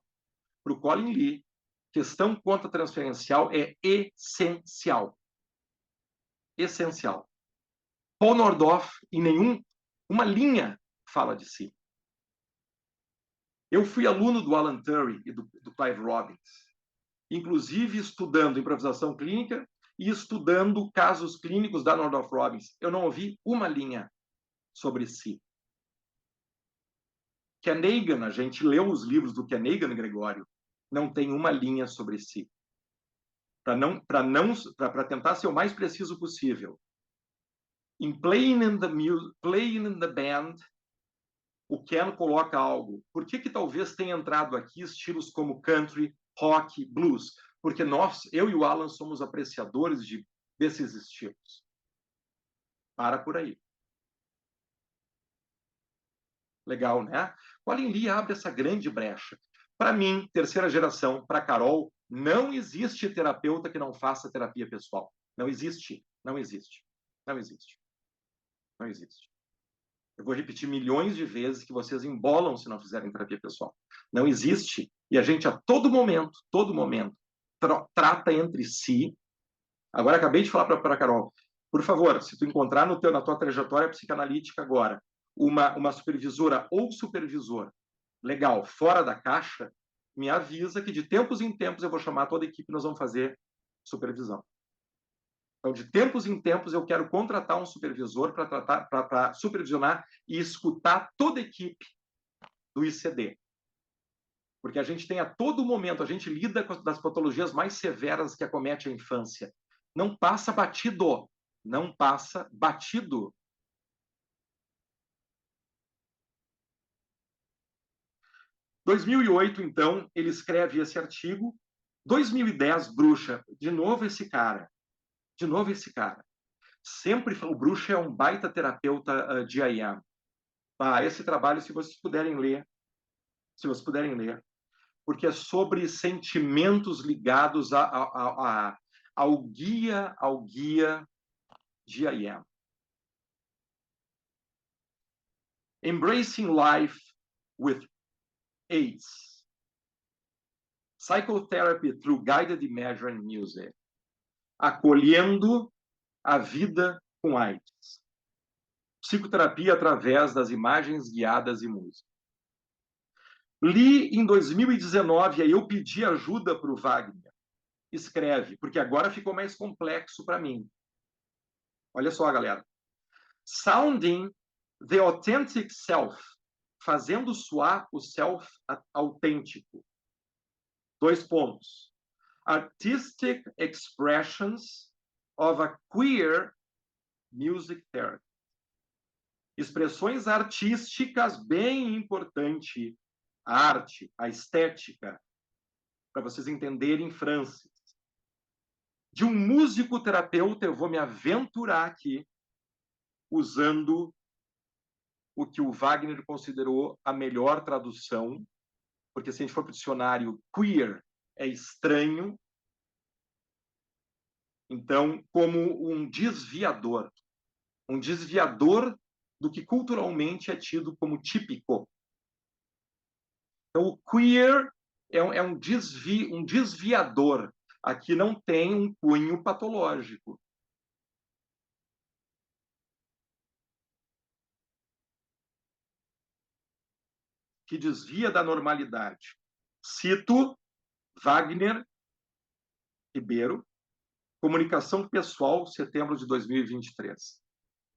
Para o Colin Lee, questão contra-transferencial é essencial. Essencial. Paul Nordhoff, em uma linha, fala de si. Eu fui aluno do Alan Turing e do Clive Robbins, inclusive estudando improvisação clínica e estudando casos clínicos da Nordhoff Robbins. Eu não ouvi uma linha sobre si. Kenegan, a gente leu os livros do Kenegan, Gregório, não tem uma linha sobre si. Para tentar ser o mais preciso possível. Em Playing in the Band, o Ken coloca algo. Por que talvez tenha entrado aqui estilos como country, rock, blues? Porque eu e o Alan, somos apreciadores desses estilos. Para por aí. Legal, né? Colin Lee abre essa grande brecha. Para mim, terceira geração, para Carol, não existe terapeuta que não faça terapia pessoal. Não existe. Não existe. Não existe. Não existe. Eu vou repetir milhões de vezes que vocês embolam se não fizerem terapia pessoal. Não existe. E a gente, a todo momento, trata entre si. Agora, acabei de falar para a Carol, por favor, se tu encontrar na tua trajetória psicanalítica agora uma supervisora ou supervisor legal, fora da caixa, me avisa que de tempos em tempos eu vou chamar toda a equipe e nós vamos fazer supervisão. Então, de tempos em tempos, eu quero contratar um supervisor para supervisionar e escutar toda a equipe do ICD. Porque a gente tem a todo momento, a gente lida com das patologias mais severas que acomete a infância. Não passa batido. Não passa batido. Em 2008, então, ele escreve esse artigo. 2010, Bruxa, de novo esse cara. De novo esse cara. Sempre falou, o Bruxa é um baita terapeuta de IAM. Esse trabalho, se vocês puderem ler, porque é sobre sentimentos ligados ao guia de IAM. Embracing Life with AIDS. Psychotherapy through Guided Imagery and Music. Acolhendo a vida com AIDS. Psicoterapia através das imagens guiadas e música. Li em 2019, aí eu pedi ajuda para o Wagner. Escreve, porque agora ficou mais complexo para mim. Olha só, galera. Sounding the authentic self. Fazendo soar o self autêntico. 2 pontos. Artistic expressions of a queer music therapy. Expressões artísticas bem importante. A arte, a estética, para vocês entenderem, Francis. De um músico terapeuta, eu vou me aventurar aqui usando o que o Wagner considerou a melhor tradução, porque se a gente for para o dicionário, queer é estranho. Então, como um desviador do que culturalmente é tido como típico. Então, o queer é um desviador. Aqui não tem um cunho patológico. Que desvia da normalidade. Cito Wagner Ribeiro, Comunicação Pessoal, setembro de 2023.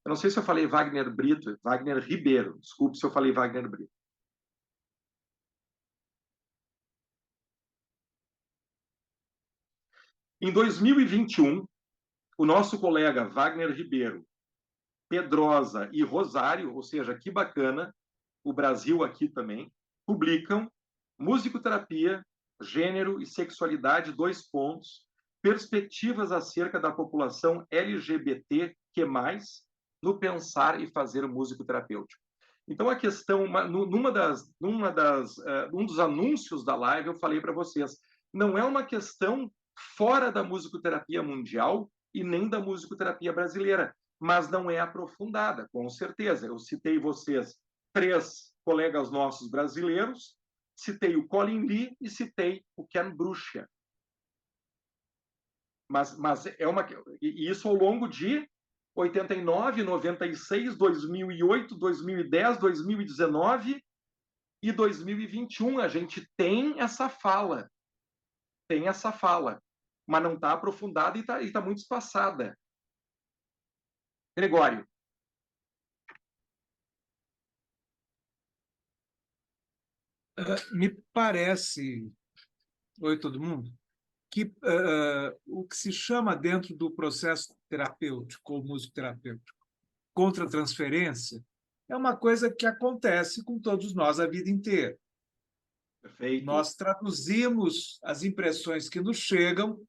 Eu não sei se eu falei Wagner Brito, Wagner Ribeiro. Desculpe se eu falei Wagner Brito. Em 2021, o nosso colega Wagner Ribeiro, Pedrosa e Rosário, ou seja, que bacana, o Brasil aqui também, publicam Musicoterapia, Gênero e Sexualidade, 2 pontos, perspectivas acerca da população LGBTQ+, no pensar e fazer músico terapêutico. Então, a questão, um dos anúncios da live, eu falei para vocês, não é uma questão fora da musicoterapia mundial e nem da musicoterapia brasileira, mas não é aprofundada, com certeza. Eu citei vocês 3 colegas nossos brasileiros, citei o Colin Lee e citei o Ken Brucia. Mas é e isso ao longo de 89, 96, 2008, 2010, 2019 e 2021. A gente tem essa fala, mas não está aprofundada e está muito espaçada. Gregório. Me parece, oi todo mundo, que o que se chama dentro do processo terapêutico ou musicoterapêutico contra transferência, é uma coisa que acontece com todos nós a vida inteira. Perfeito. Nós traduzimos as impressões que nos chegam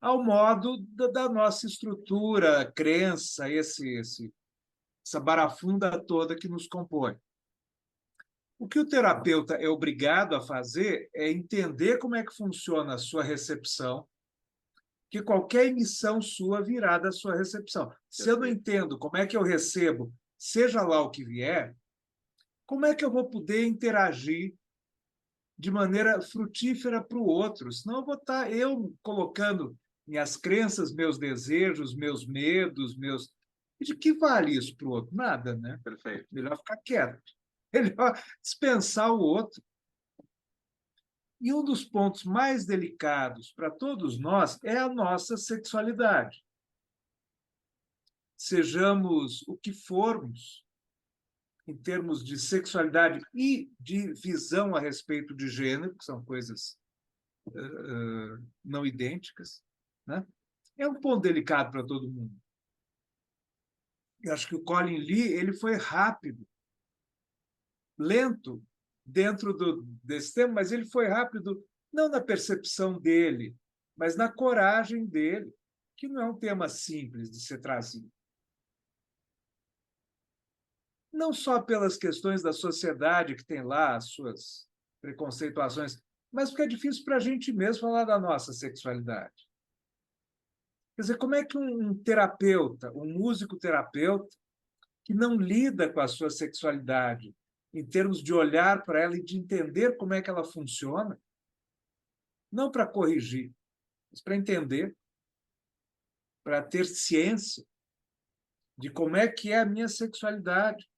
ao modo da nossa estrutura, crença, essa barafunda toda que nos compõe. O que o terapeuta é obrigado a fazer é entender como é que funciona a sua recepção, que qualquer emissão sua virá da sua recepção. Se eu não entendo como é que eu recebo, seja lá o que vier, como é que eu vou poder interagir de maneira frutífera para o outro? Senão eu vou estar colocando minhas crenças, meus desejos, meus medos, meus... E de que vale isso para o outro? Nada, né? Perfeito. Melhor ficar quieto. Melhor dispensar o outro. E um dos pontos mais delicados para todos nós é a nossa sexualidade. Sejamos o que formos, em termos de sexualidade e de visão a respeito de gênero, que são coisas não idênticas, né? É um ponto delicado para todo mundo. Eu acho que o Colin Lee ele foi rápido, lento dentro desse tema, mas ele foi rápido não na percepção dele, mas na coragem dele, que não é um tema simples de ser trazido. Não só pelas questões da sociedade que tem lá as suas preconceituações, mas porque é difícil para a gente mesmo falar da nossa sexualidade. Quer dizer, como é que um terapeuta, um músico terapeuta, que não lida com a sua sexualidade em termos de olhar para ela e de entender como é que ela funciona, não para corrigir, mas para entender, para ter ciência de como é que é a minha sexualidade.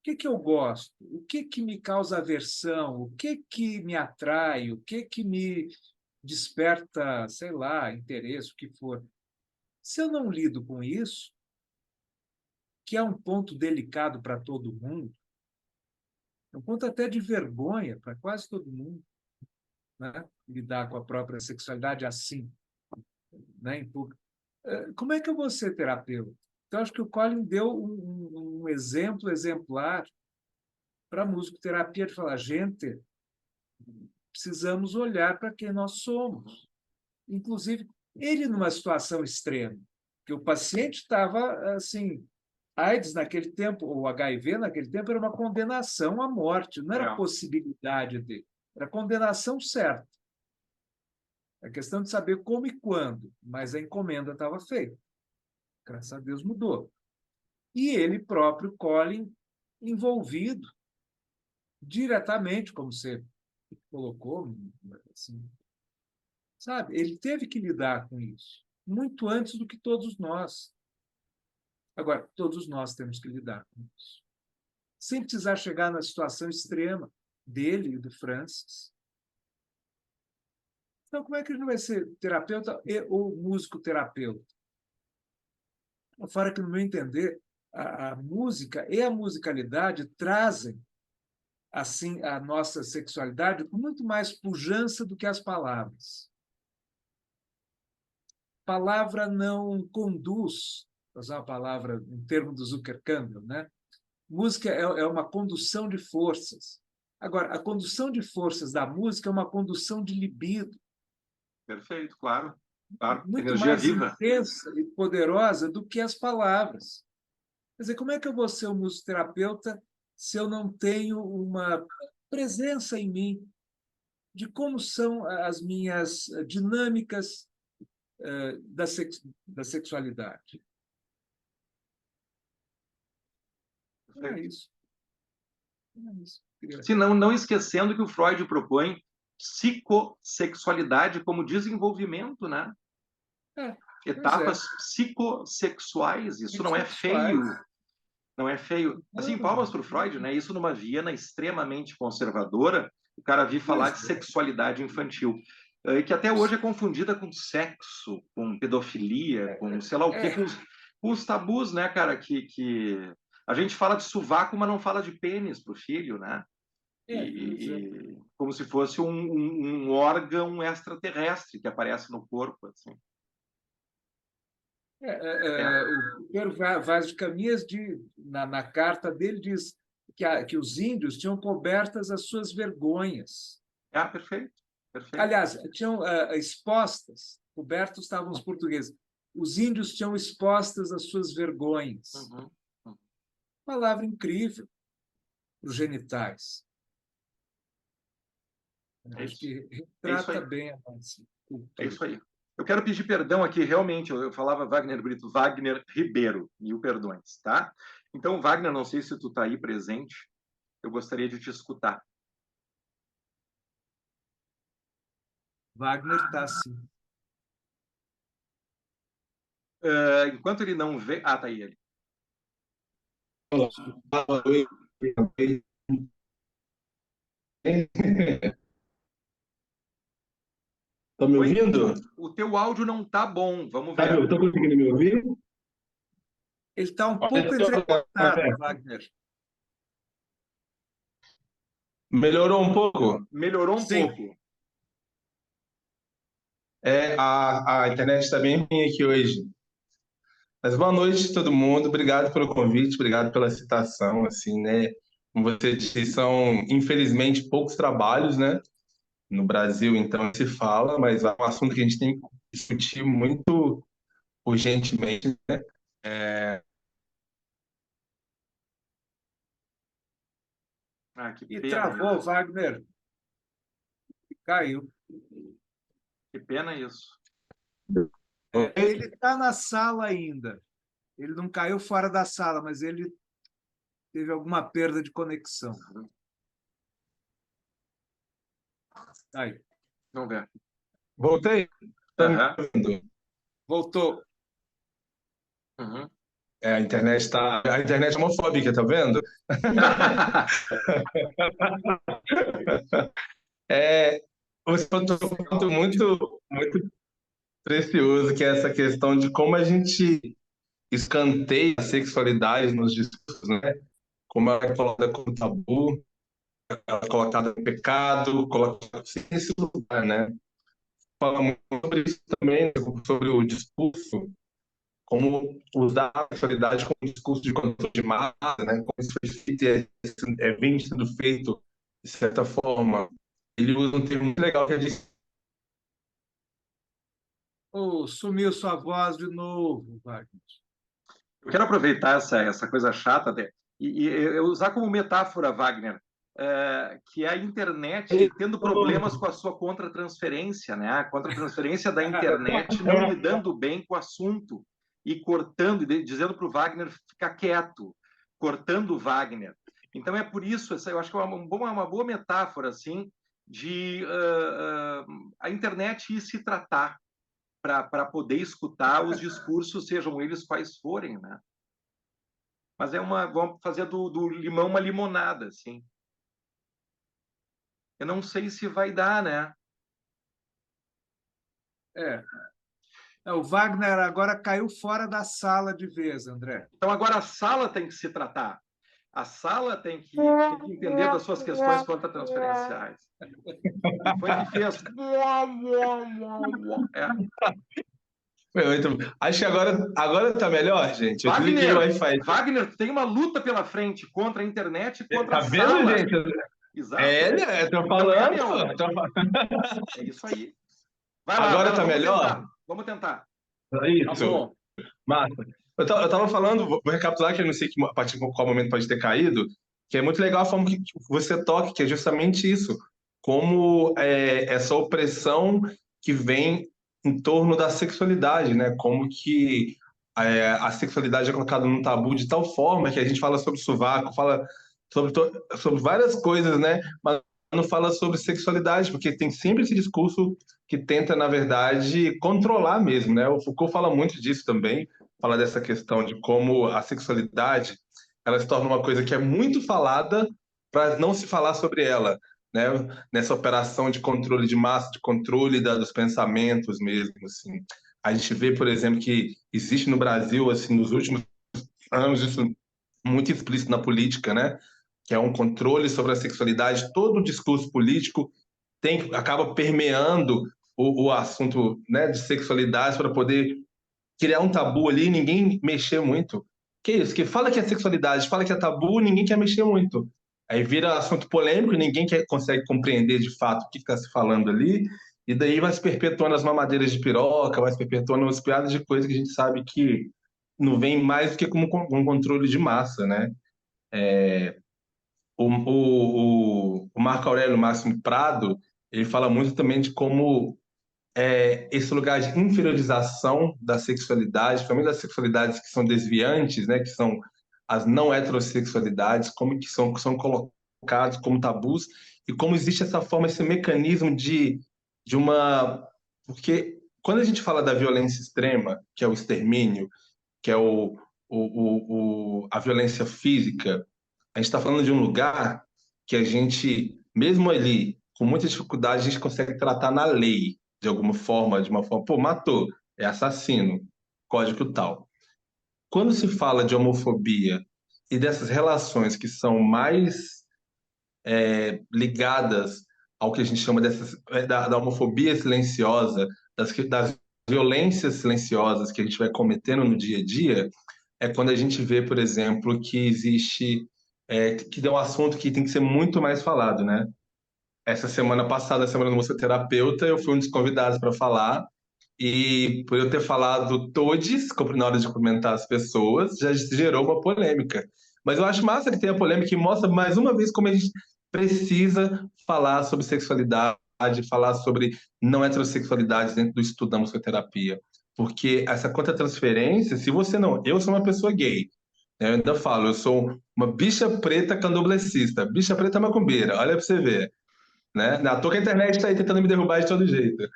O que eu gosto? O que me causa aversão? O que me atrai? O que me desperta, sei lá, interesse, o que for? Se eu não lido com isso, que é um ponto delicado para todo mundo, é um ponto até de vergonha para quase todo mundo, né? Lidar com a própria sexualidade assim, né? Em público. Como é que eu vou ser terapeuta? Então, acho que o Colin deu um exemplo exemplar para a musicoterapia, de falar, gente, precisamos olhar para quem nós somos. Inclusive, ele numa situação extrema, que o paciente estava, assim, AIDS naquele tempo, ou HIV naquele tempo, era uma condenação à morte, não era possibilidade dele, era condenação certa. É questão de saber como e quando, mas a encomenda estava feita. Graças a Deus mudou. E ele próprio, Colin, envolvido diretamente, como você colocou, assim, sabe? Ele teve que lidar com isso, muito antes do que todos nós. Agora, todos nós temos que lidar com isso. Sem precisar chegar na situação extrema dele e do Francis. Então, como é que a gente vai ser terapeuta ou músico-terapeuta? Fora que, no meu entender, a música e a musicalidade trazem assim a nossa sexualidade com muito mais pujança do que as palavras. Palavra não conduz, vou usar uma palavra em termo do Zucker Campbell, né? Música é uma condução de forças. Agora, a condução de forças da música é uma condução de libido. Perfeito, claro. Claro. Muito Energia mais viva. intensa e poderosa do que as palavras. Quer dizer, como é que eu vou ser um musicoterapeuta se eu não tenho uma presença em mim de como são as minhas dinâmicas da sexualidade? É Perfeito. isso. É isso. Se não, não esquecendo que o Freud propõe psicossexualidade como desenvolvimento, né? Etapas psicossexuais, isso não é feio, não é feio. Assim, palmas para o Freud, né? Isso numa Viena extremamente conservadora, o cara vir falar de sexualidade infantil, e que até hoje é confundida com sexo, com pedofilia, com sei lá o quê, com os tabus, né, cara, que a gente fala de sovaco, mas não fala de pênis para o filho, né? Como se fosse um órgão extraterrestre que aparece no corpo, assim. O Pedro Vaz de Caminhas, na carta dele, diz que os índios tinham cobertas as suas vergonhas. Perfeito, perfeito. Aliás, tinham expostas, cobertos estavam os portugueses. Os índios tinham expostas as suas vergonhas. Palavra incrível para os genitais. Acho que retrata bem a nossa cultura. É isso aí. Eu quero pedir perdão aqui, realmente, eu falava Wagner Brito, Wagner Ribeiro, mil perdões, tá? Então, Wagner, não sei se tu está aí presente, eu gostaria de te escutar. Wagner está sim. Enquanto ele não vê... tá aí ele. Olá. Tá me ouvindo? O teu áudio não tá bom, vamos ver. Eu tô conseguindo me ouvir? Ele está um pouco entrecortado, Wagner. Melhorou um pouco? Melhorou um pouco. A internet está bem ruim aqui hoje. Mas boa noite a todo mundo, obrigado pelo convite, obrigado pela citação, assim, né? Como você disse, são, infelizmente, poucos trabalhos, né? No Brasil, então, se fala, mas é um assunto que a gente tem que discutir muito urgentemente, né? Que E pena travou, isso. Wagner. Caiu. Que pena isso. Ele está na sala ainda. Ele não caiu fora da sala, mas ele teve alguma perda de conexão. Aí. Vamos ver. Voltei? Voltou. A internet é homofóbica, tá vendo? Você falou um ponto muito, muito precioso, que é essa questão de como a gente escanteia a sexualidade nos discursos, né? Como ela é colocada como tabu, ela é colocada em pecado, colocada nesse lugar, né? Fala muito sobre isso também, sobre o discurso, como usar a sexualidade como discurso de controle de massa, né? Como isso foi feito, vem sendo feito de certa forma. Ele usa um termo muito legal que é de... Sumiu sua voz de novo, Wagner. Eu quero aproveitar essa coisa chata e usar como metáfora, Wagner, que é a internet tendo problemas com a sua contratransferência, né? A contratransferência da internet não lidando bem com o assunto e cortando, dizendo para o Wagner ficar quieto, cortando o Wagner. Então é por isso, eu acho que é uma boa metáfora assim de a internet ir se tratar para poder escutar os discursos, sejam eles quais forem, né? Mas vamos fazer do limão uma limonada, assim. Eu não sei se vai dar, né? O Wagner agora caiu fora da sala de vez, André. Então agora a sala tem que se tratar. A sala tem que entender das suas questões contratransferenciais. E foi que fez. Acho que agora tá melhor, gente. Eu desliguei o Wi-Fi. Wagner, tem uma luta pela frente contra a internet e contra a sala. Tá vendo, gente? Exato. Né? Tô falando. É isso aí. Vai lá, agora tá melhor? Vamos tentar. Isso. Tá bom. Massa. Eu tava falando, vou recapitular, que eu não sei a partir de qual momento pode ter caído, que é muito legal a forma que você toca, que é justamente isso. Como essa opressão que vem em torno da sexualidade, né? Como que a sexualidade é colocada num tabu de tal forma que a gente fala sobre sovaco, fala sobre várias coisas, né? Mas não fala sobre sexualidade, porque tem sempre esse discurso que tenta, na verdade, controlar mesmo, né? O Foucault fala muito disso também, fala dessa questão de como a sexualidade ela se torna uma coisa que é muito falada para não se falar sobre ela, né? Nessa operação de controle de massa, de controle dos pensamentos mesmo, assim. A gente vê, por exemplo, que existe no Brasil, assim, nos últimos anos, isso muito explícito na política, né? Que é um controle sobre a sexualidade. Todo o discurso político acaba permeando o assunto, né, de sexualidade para poder criar um tabu ali e ninguém mexer muito. Que isso? Que fala que é sexualidade, fala que é tabu, ninguém quer mexer muito. Aí vira assunto polêmico, ninguém consegue compreender de fato o que está se falando ali, e daí vai se perpetuando as mamadeiras de piroca, vai se perpetuando as piadas de coisa que a gente sabe que não vem mais do que como um controle de massa, né? O Marco Aurélio Máximo Prado, ele fala muito também de como esse lugar de inferiorização da sexualidade, também das sexualidades que são desviantes, né, que são as não heterossexualidades, como que são colocados como tabus e como existe essa forma, esse mecanismo de uma... Porque quando a gente fala da violência extrema, que é o extermínio, que é a violência física, a gente está falando de um lugar que a gente, mesmo ali, com muita dificuldade, a gente consegue tratar na lei, de alguma forma, de uma forma, pô, matou, é assassino, código tal. Quando se fala de homofobia e dessas relações que são mais ligadas ao que a gente chama da homofobia silenciosa, das violências silenciosas que a gente vai cometendo no dia a dia, é quando a gente vê, por exemplo, que existe, que é um assunto que tem que ser muito mais falado, né? Essa semana passada, a semana do musicoterapeuta, eu fui um dos convidados para falar, e por eu ter falado todes, na hora de cumprimentar as pessoas, já gerou uma polêmica. Mas eu acho massa que tem a polêmica e mostra mais uma vez como a gente precisa falar sobre sexualidade, falar sobre não heterossexualidade dentro do estudo da musicoterapia. Porque essa contra-transferência, se você não... Eu sou uma pessoa gay, né? Eu ainda falo, eu sou uma bicha preta candomblessista, bicha preta macumbeira, olha pra você ver, né? Na toa que a internet tá aí tentando me derrubar de todo jeito.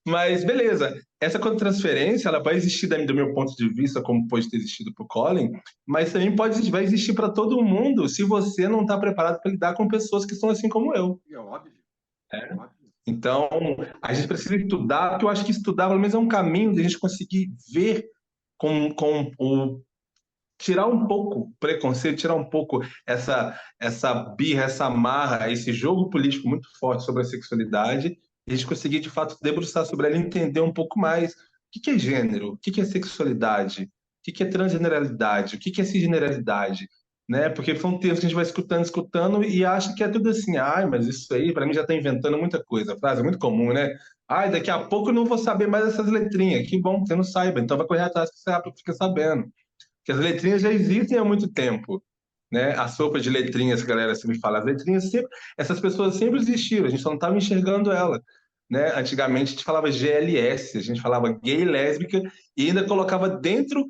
Mas beleza, essa transferência ela vai existir do meu ponto de vista, como pode ter existido para o Colin, mas também vai existir para todo mundo se você não está preparado para lidar com pessoas que são assim como eu. É óbvio. É. Então, a gente precisa estudar, porque eu acho que estudar, pelo menos, é um caminho de a gente conseguir ver tirar um pouco o preconceito, tirar um pouco essa birra, essa marra, esse jogo político muito forte sobre a sexualidade, e a gente conseguir, de fato, debruçar sobre ela e entender um pouco mais o que é gênero, o que é sexualidade, o que é transgeneralidade, o que é cisgeneralidade, né? Porque são termos que a gente vai escutando e acha que é tudo assim, ai, mas isso aí, para mim, já está inventando muita coisa. A frase é muito comum, né? Ai, daqui a pouco eu não vou saber mais essas letrinhas. Que bom que você não saiba, então vai correr atrás que você fica sabendo. Porque as letrinhas já existem há muito tempo, né? A sopa de letrinhas, que a galera sempre fala, as letrinhas sempre, essas pessoas sempre existiram, a gente só não estava enxergando ela, né? Antigamente a gente falava GLS, a gente falava gay, lésbica, e ainda colocava dentro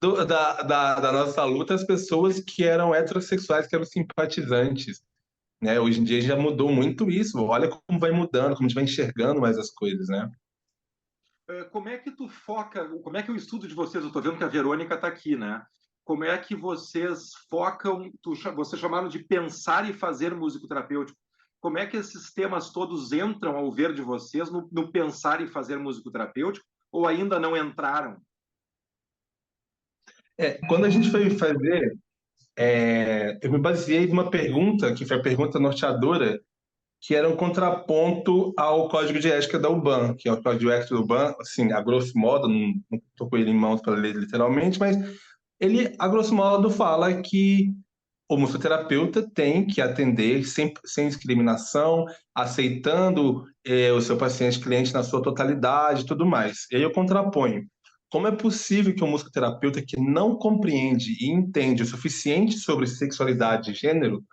da nossa luta as pessoas que eram heterossexuais, que eram simpatizantes, né? Hoje em dia já mudou muito isso, olha como vai mudando, como a gente vai enxergando mais as coisas, né? Como é que tu foca, como é que é o estudo de vocês? Eu estou vendo que a Verônica está aqui, né? Como é que vocês focam, vocês chamaram de pensar e fazer músico terapêutico. Como é que esses temas todos entram, ao ver de vocês, no pensar e fazer músico terapêutico, ou ainda não entraram? Quando a gente foi fazer, eu me baseei numa pergunta, que foi a pergunta norteadora, que era um contraponto ao código de ética da UBAN, que é o código de ética da UBAN, assim, a grosso modo, não estou com ele em mãos para ler literalmente, mas ele, a grosso modo, fala que o musicoterapeuta tem que atender sem discriminação, aceitando o seu paciente cliente na sua totalidade e tudo mais. E aí eu contraponho. Como é possível que um musicoterapeuta que não compreende e entende o suficiente sobre sexualidade e gênero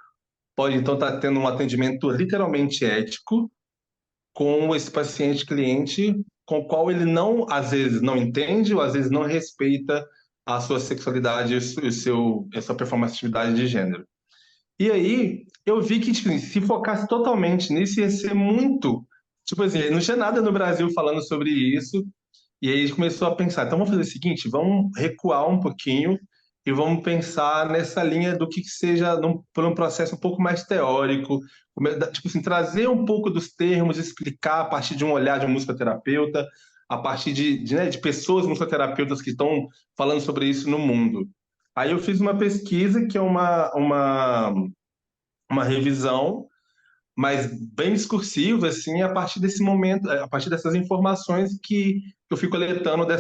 pode, então, estar tendo um atendimento literalmente ético com esse paciente cliente com o qual ele não, às vezes, não entende ou às vezes não respeita a sua sexualidade e a sua performatividade de gênero. E aí, eu vi que, tipo, se focasse totalmente nisso, ia ser muito... Tipo assim, não tinha nada no Brasil falando sobre isso, e aí a gente começou a pensar, então vamos fazer o seguinte, vamos recuar um pouquinho e vamos pensar nessa linha do que seja por um processo um pouco mais teórico, tipo assim, trazer um pouco dos termos, explicar a partir de um olhar de um musicoterapeuta, a partir né, de pessoas musicoterapeutas que estão falando sobre isso no mundo. Aí eu fiz uma pesquisa que é uma revisão, mas bem discursivo, assim, a partir desse momento, a partir dessas informações que eu fico coletando né,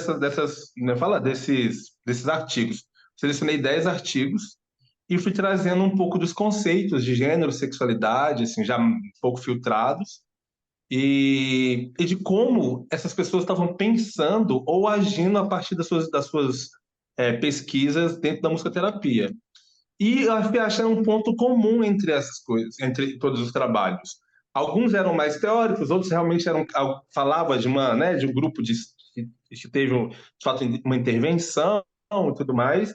desses artigos. Selecionei 10 artigos e fui trazendo um pouco dos conceitos de gênero, sexualidade, assim, já um pouco filtrados, e de como essas pessoas estavam pensando ou agindo a partir das suas pesquisas dentro da musicoterapia. E eu fui achando um ponto comum entre essas coisas, entre todos os trabalhos. Alguns eram mais teóricos, outros realmente falava né, de um grupo que teve, de fato, uma intervenção e tudo mais.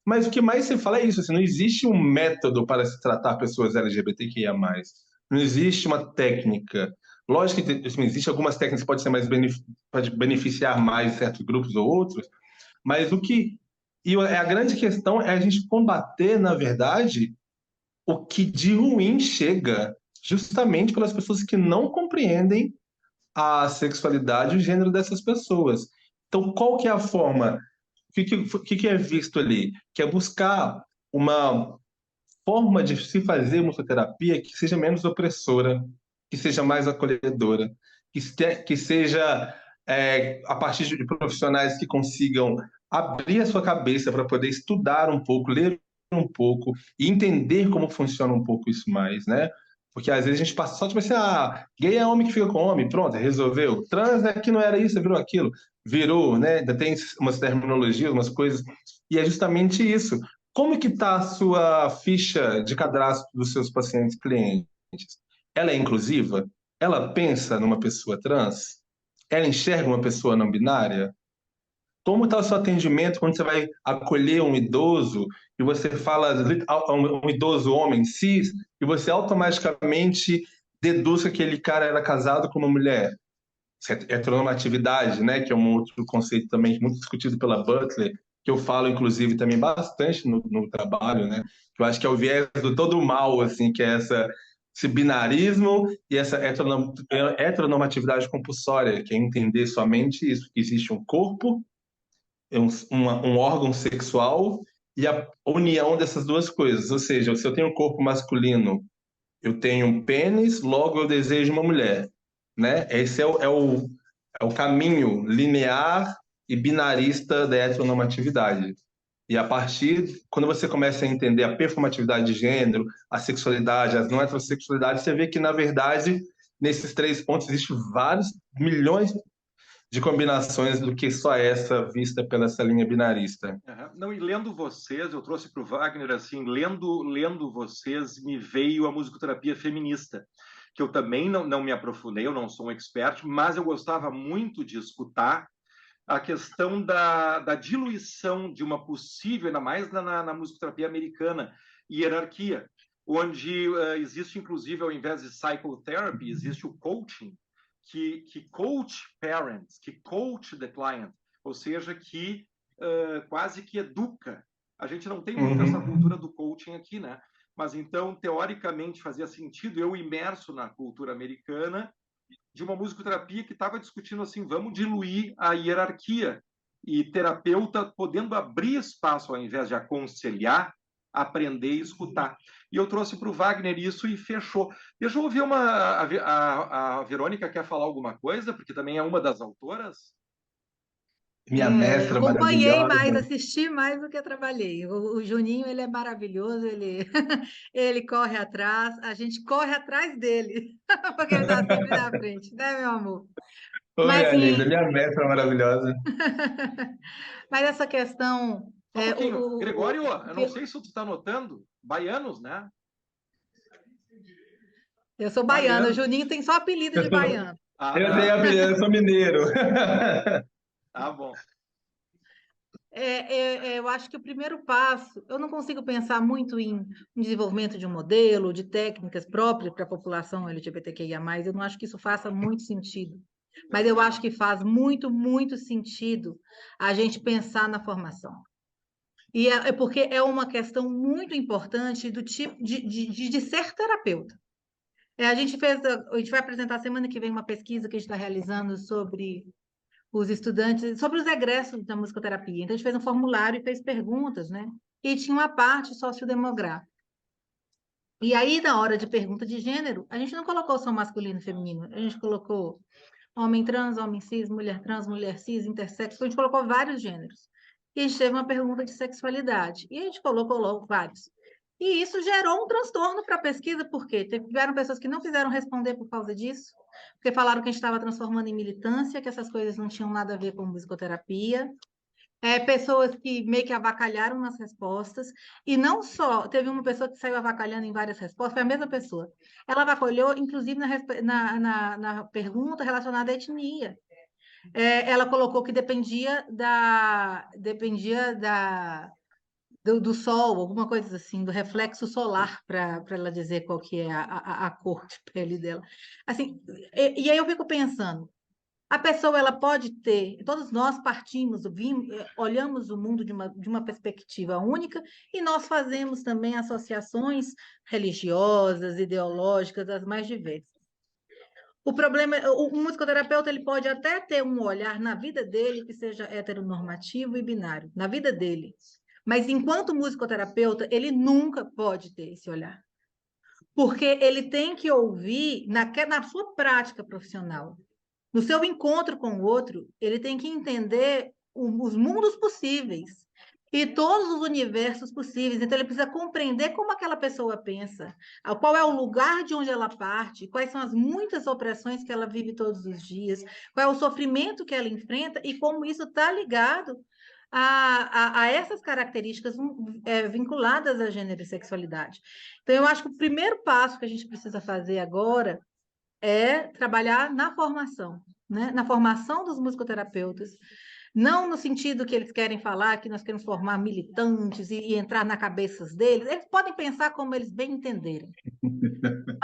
Mas o que mais se fala é isso, assim, não existe um método para se tratar pessoas LGBTQIA+. Não existe uma técnica. Lógico que assim, existem algumas técnicas que podem ser pode beneficiar mais certos grupos ou outros, mas a grande questão é a gente combater, na verdade, o que de ruim chega justamente pelas pessoas que não compreendem a sexualidade e o gênero dessas pessoas. Então, qual que é a forma? O que é visto ali? Que é buscar uma forma de se fazer musicoterapia que seja menos opressora, que seja mais acolhedora, que seja a partir de profissionais que consigam abrir a sua cabeça para poder estudar um pouco, ler um pouco e entender como funciona um pouco isso mais, né? Porque às vezes a gente passa só tipo assim, gay é homem que fica com homem, pronto, resolveu. Trans é que não era isso, virou aquilo. Virou, né? Ainda tem umas terminologias, umas coisas. E é justamente isso. Como que está a sua ficha de cadastro dos seus pacientes clientes? Ela é inclusiva? Ela pensa numa pessoa trans? Ela enxerga uma pessoa não binária? Como está o seu atendimento quando você vai acolher um idoso e você fala a um idoso homem cis e você automaticamente deduz que aquele cara era casado com uma mulher? Heteronormatividade, né, que é um outro conceito também muito discutido pela Butler, que eu falo, inclusive, também bastante no trabalho, né, que eu acho que é o viés do todo mal, assim, que é esse binarismo e essa heteronormatividade compulsória, que é entender somente isso, que existe um corpo, um órgão sexual e a união dessas duas coisas, ou seja, se eu tenho um corpo masculino, eu tenho um pênis, logo eu desejo uma mulher, né? Esse é o caminho linear e binarista da heteronormatividade. E a partir, quando você começa a entender a performatividade de gênero, a sexualidade, as não heterossexualidades, você vê que, na verdade, nesses 3 pontos existem vários milhões de combinações do que só essa vista pela essa linha binarista. Não, e lendo vocês, eu trouxe para o Wagner, assim, lendo vocês, me veio a musicoterapia feminista, que eu também não me aprofundei, eu não sou um expert, mas eu gostava muito de escutar a questão da diluição de uma possível, ainda mais na musicoterapia americana, hierarquia, onde existe, inclusive, ao invés de psychotherapy, existe o coaching, que coach parents, que coach the client, ou seja, que quase que educa. A gente não tem muito essa cultura do coaching aqui, né? Mas então, teoricamente, fazia sentido eu imerso na cultura americana de uma musicoterapia que estava discutindo assim, vamos diluir a hierarquia e terapeuta podendo abrir espaço ao invés de aconselhar, aprender e escutar. E eu trouxe para o Wagner isso e fechou. Deixa eu ouvir a Verônica quer falar alguma coisa, porque também é uma das autoras. Minha mestra Acompanhei mais, maravilhosa. assisti mais do que trabalhei. O Juninho, ele é maravilhoso, ele corre atrás, a gente corre atrás dele, porque ele está sempre na frente, né, meu amor? Oi, Mas, minha linda, assim, minha mestra maravilhosa. mas essa questão... Só um pouquinho. Gregório, eu não que- sei se tu está notando, baianos, né? Eu sou baiana, o Baianos. Juninho tem só apelido de baiano. Eu tenho apelido, eu sou mineiro. Ah, bom. Eu acho que o primeiro passo, eu não consigo pensar muito em desenvolvimento de um modelo, de técnicas próprias para a população LGBTQIA+, eu não acho que isso faça muito sentido. Mas eu acho que faz muito, muito sentido a gente pensar na formação. E é porque é uma questão muito importante do tipo de ser terapeuta. A gente vai apresentar semana que vem uma pesquisa que a gente está realizando sobre os estudantes, sobre os egressos da musicoterapia. Então, a gente fez um formulário e fez perguntas, né? E tinha uma parte sociodemográfica. E aí, na hora de pergunta de gênero, a gente não colocou só masculino e feminino, a gente colocou homem trans, homem cis, mulher cis, intersexo, a gente colocou vários gêneros. E a gente teve uma pergunta de sexualidade, e a gente colocou logo vários. E isso gerou um transtorno para a pesquisa, porque tiveram pessoas que não quiseram responder por causa disso, porque falaram que a gente estava transformando em militância, que essas coisas não tinham nada a ver com musicoterapia. Pessoas que meio que avacalharam nas respostas, e não só, teve uma pessoa que saiu avacalhando em várias respostas, foi a mesma pessoa. Ela avacalhou, inclusive, na pergunta relacionada à etnia. Ela colocou que dependia do sol, alguma coisa assim, do reflexo solar, para ela dizer qual que é a cor de pele dela. Assim, e aí eu fico pensando, a pessoa ela pode ter, todos nós partimos, olhamos o mundo de uma perspectiva única e nós fazemos também associações religiosas, ideológicas, das mais diversas. O problema, o musicoterapeuta ele pode até ter um olhar na vida dele que seja heteronormativo e binário, na vida dele. Mas enquanto musicoterapeuta, ele nunca pode ter esse olhar. Porque ele tem que ouvir na sua prática profissional. No seu encontro com o outro, ele tem que entender os mundos possíveis e todos os universos possíveis. Então, ele precisa compreender como aquela pessoa pensa, qual é o lugar de onde ela parte, quais são as muitas opressões que ela vive todos os dias, qual é o sofrimento que ela enfrenta e como isso está ligado a essas características vinculadas a gênero e sexualidade. Então, eu acho que o primeiro passo que a gente precisa fazer agora é trabalhar na formação, né? Na formação dos musicoterapeutas, não no sentido que eles querem falar que nós queremos formar militantes e entrar na cabeça deles. Eles podem pensar como eles bem entenderem,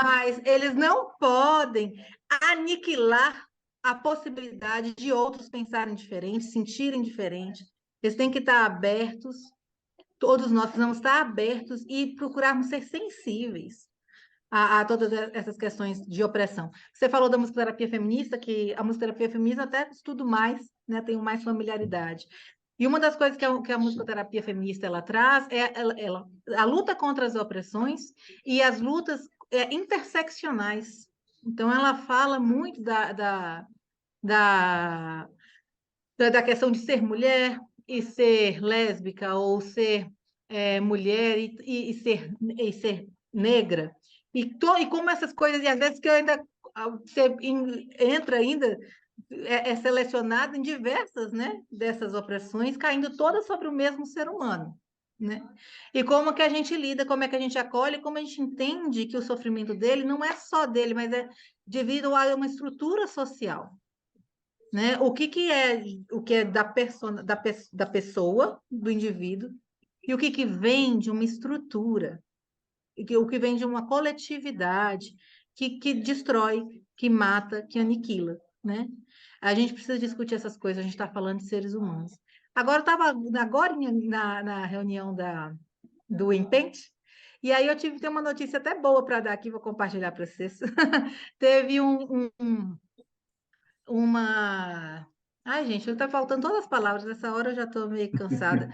mas eles não podem aniquilar a possibilidade de outros pensarem diferente, sentirem diferente. Eles têm que estar abertos, todos nós precisamos estar abertos e procurarmos ser sensíveis a todas essas questões de opressão. Você falou da musicoterapia feminista, que a musicoterapia feminista até estudo mais, né, tenho mais familiaridade. E uma das coisas que a musicoterapia feminista ela traz é a luta contra as opressões e as lutas interseccionais. Então, ela fala muito da questão de ser mulher e ser lésbica, ou ser mulher e ser negra. E como essas coisas, e às vezes que eu ainda você entra ainda, é selecionado em diversas, né, dessas opressões, caindo todas sobre o mesmo ser humano. Né? E como que a gente lida, como é que a gente acolhe, como a gente entende que o sofrimento dele não é só dele, mas é devido a uma estrutura social. Né? O que é da pessoa, do indivíduo, e o que vem de uma estrutura, o que vem de uma coletividade que destrói, que mata, que aniquila. Né? A gente precisa discutir essas coisas, a gente está falando de seres humanos. Agora, eu estava na reunião do Impente, e aí eu tive que ter uma notícia até boa para dar aqui, vou compartilhar para vocês. Teve uma... Ai, gente, está faltando todas as palavras, nessa hora eu já estou meio cansada.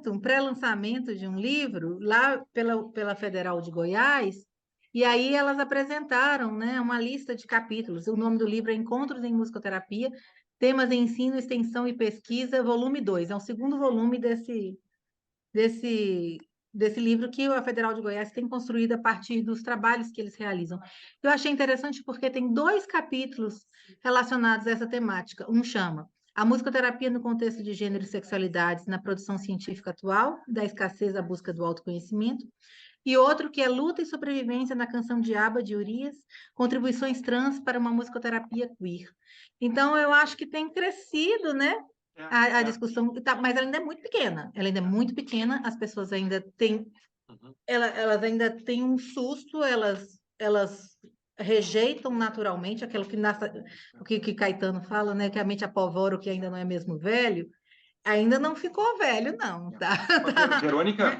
Um pré-lançamento de um livro lá pela Federal de Goiás, e aí elas apresentaram, né, uma lista de capítulos. O nome do livro é Encontros em Musicoterapia, Temas em Ensino, Extensão e Pesquisa, volume 2. É o segundo volume desse livro que a Federal de Goiás tem construído a partir dos trabalhos que eles realizam. Eu achei interessante porque tem 2 capítulos relacionados a essa temática. Um chama A Musicoterapia no Contexto de Gênero e Sexualidades na Produção Científica Atual, da Escassez à Busca do Autoconhecimento, e outro que é Luta e Sobrevivência na Canção de Aba de Urias, Contribuições Trans para uma Musicoterapia Queer. Então, eu acho que tem crescido, né, a discussão, mas ela ainda é muito pequena. Ela ainda é muito pequena, as pessoas ainda têm... Elas ainda têm um susto, elas rejeitam naturalmente aquilo que Caetano fala, né, que a mente apavora o que ainda não é mesmo velho. Ainda não ficou velho, não, tá? Verônica...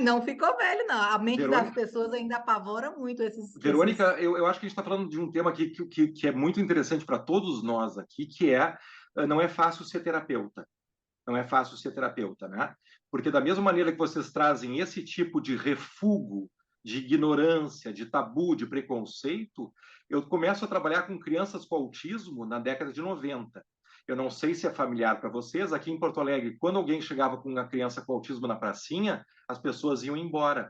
Não ficou velho, não. A mente das pessoas ainda apavora muito esses... Verônica, eu acho que a gente está falando de um tema que é muito interessante para todos nós aqui, que não é fácil ser terapeuta. Não é fácil ser terapeuta, né? Porque da mesma maneira que vocês trazem esse tipo de refúgio, de ignorância, de tabu, de preconceito, eu começo a trabalhar com crianças com autismo na década de 90. Eu não sei se é familiar para vocês, aqui em Porto Alegre, quando alguém chegava com uma criança com autismo na pracinha, as pessoas iam embora.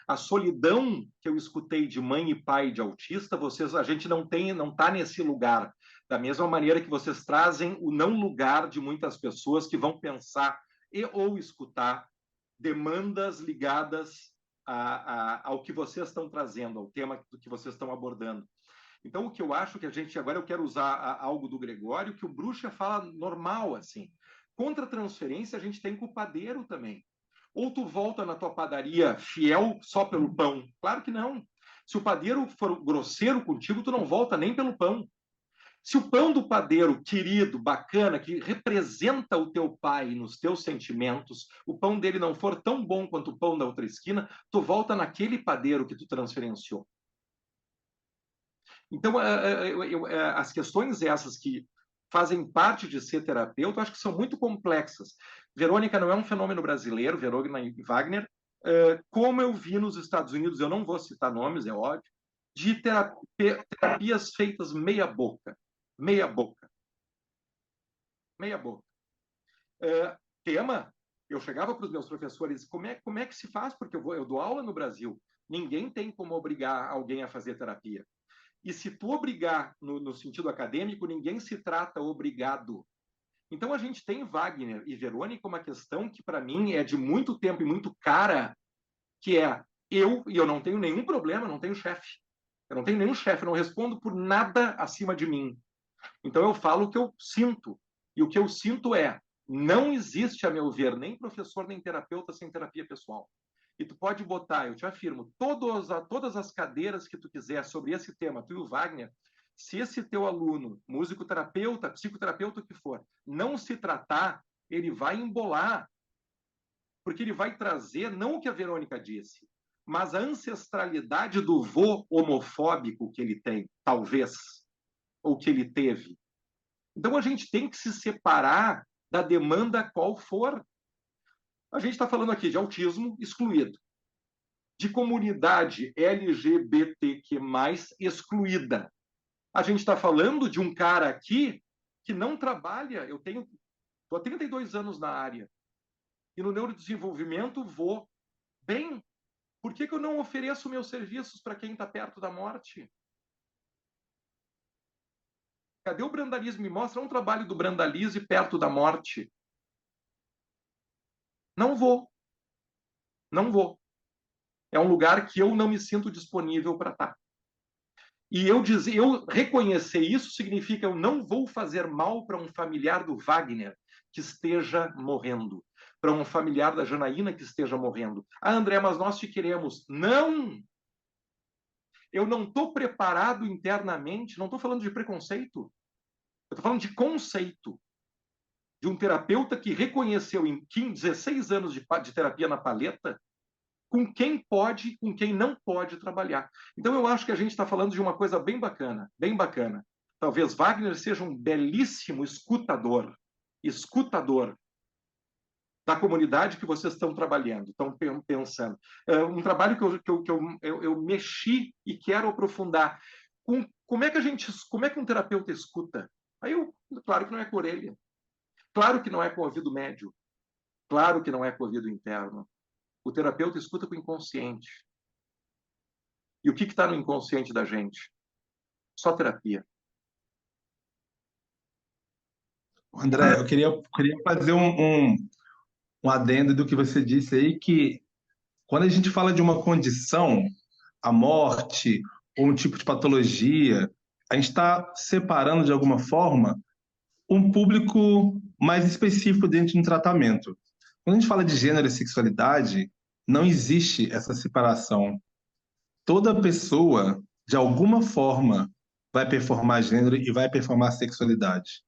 A solidão que eu escutei de mãe e pai de autista, a gente não está nesse lugar. Da mesma maneira que vocês trazem o não lugar de muitas pessoas que vão pensar ou escutar demandas ligadas ao que vocês estão trazendo, ao tema do que vocês estão abordando. Então, o que eu acho que agora eu quero usar algo do Gregório, que o Bruxa fala normal, assim. Contra a transferência, a gente tem com o padeiro também. Ou tu volta na tua padaria fiel só pelo pão? Claro que não. Se o padeiro for grosseiro contigo, tu não volta nem pelo pão. Se o pão do padeiro querido, bacana, que representa o teu pai nos teus sentimentos, o pão dele não for tão bom quanto o pão da outra esquina, tu volta naquele padeiro que tu transferenciou. Então, as questões essas que fazem parte de ser terapeuta, eu acho que são muito complexas. Verônica não é um fenômeno brasileiro, Verônica e Wagner, como eu vi nos Estados Unidos, eu não vou citar nomes, é óbvio, de terapias feitas meia boca. Meia boca. Meia boca. Tema, eu chegava para os meus professores, como é que se faz? Porque eu dou aula no Brasil. Ninguém tem como obrigar alguém a fazer terapia. E se tu obrigar no sentido acadêmico, ninguém se trata obrigado. Então, a gente tem Wagner e Verônica uma questão que, para mim, é de muito tempo e muito cara, que é e eu não tenho nenhum problema, não tenho chefe. Eu não tenho nenhum chefe, não respondo por nada acima de mim. Então, eu falo o que eu sinto. E o que eu sinto não existe, a meu ver, nem professor, nem terapeuta sem terapia pessoal. E tu pode botar, eu te afirmo, todas as cadeiras que tu quiser sobre esse tema, tu e o Wagner, se esse teu aluno, musicoterapeuta, psicoterapeuta, o que for, não se tratar, ele vai embolar. Porque ele vai trazer, não o que a Verônica disse, mas a ancestralidade do vô homofóbico que ele tem, talvez, ou que ele teve. Então, a gente tem que se separar da demanda qual for. A gente está falando aqui de autismo excluído, de comunidade LGBTQ+, excluída. A gente está falando de um cara aqui que não trabalha, estou há 32 anos na área, e no neurodesenvolvimento vou bem. Por que eu não ofereço meus serviços para quem está perto da morte? Cadê o Brandalize? Me mostra um trabalho do Brandalize perto da morte. Não vou. Não vou. É um lugar que eu não me sinto disponível para estar. E eu reconhecer isso significa eu não vou fazer mal para um familiar do Wagner que esteja morrendo, para um familiar da Janaína que esteja morrendo. Ah, André, mas nós te queremos. Não! Eu não estou preparado internamente, não estou falando de preconceito, eu estou falando de conceito. De um terapeuta que reconheceu em 16 anos de terapia na paleta com quem pode e com quem não pode trabalhar. Então, eu acho que a gente está falando de uma coisa bem bacana, bem bacana. Talvez Wagner seja um belíssimo escutador da comunidade que vocês estão trabalhando, estão pensando. Um trabalho que eu mexi e quero aprofundar. Como é que um terapeuta escuta? Claro que não é com orelha. Claro que não é com ouvido médio. Claro que não é com ouvido interno. O terapeuta escuta com o inconsciente. E o que está no inconsciente da gente? Só terapia. André, eu queria fazer um adendo do que você disse aí, que quando a gente fala de uma condição, a morte ou um tipo de patologia, a gente está separando de alguma forma um público mais específico dentro de um tratamento. Quando a gente fala de gênero e sexualidade, não existe essa separação. Toda pessoa, de alguma forma, vai performar gênero e vai performar sexualidade,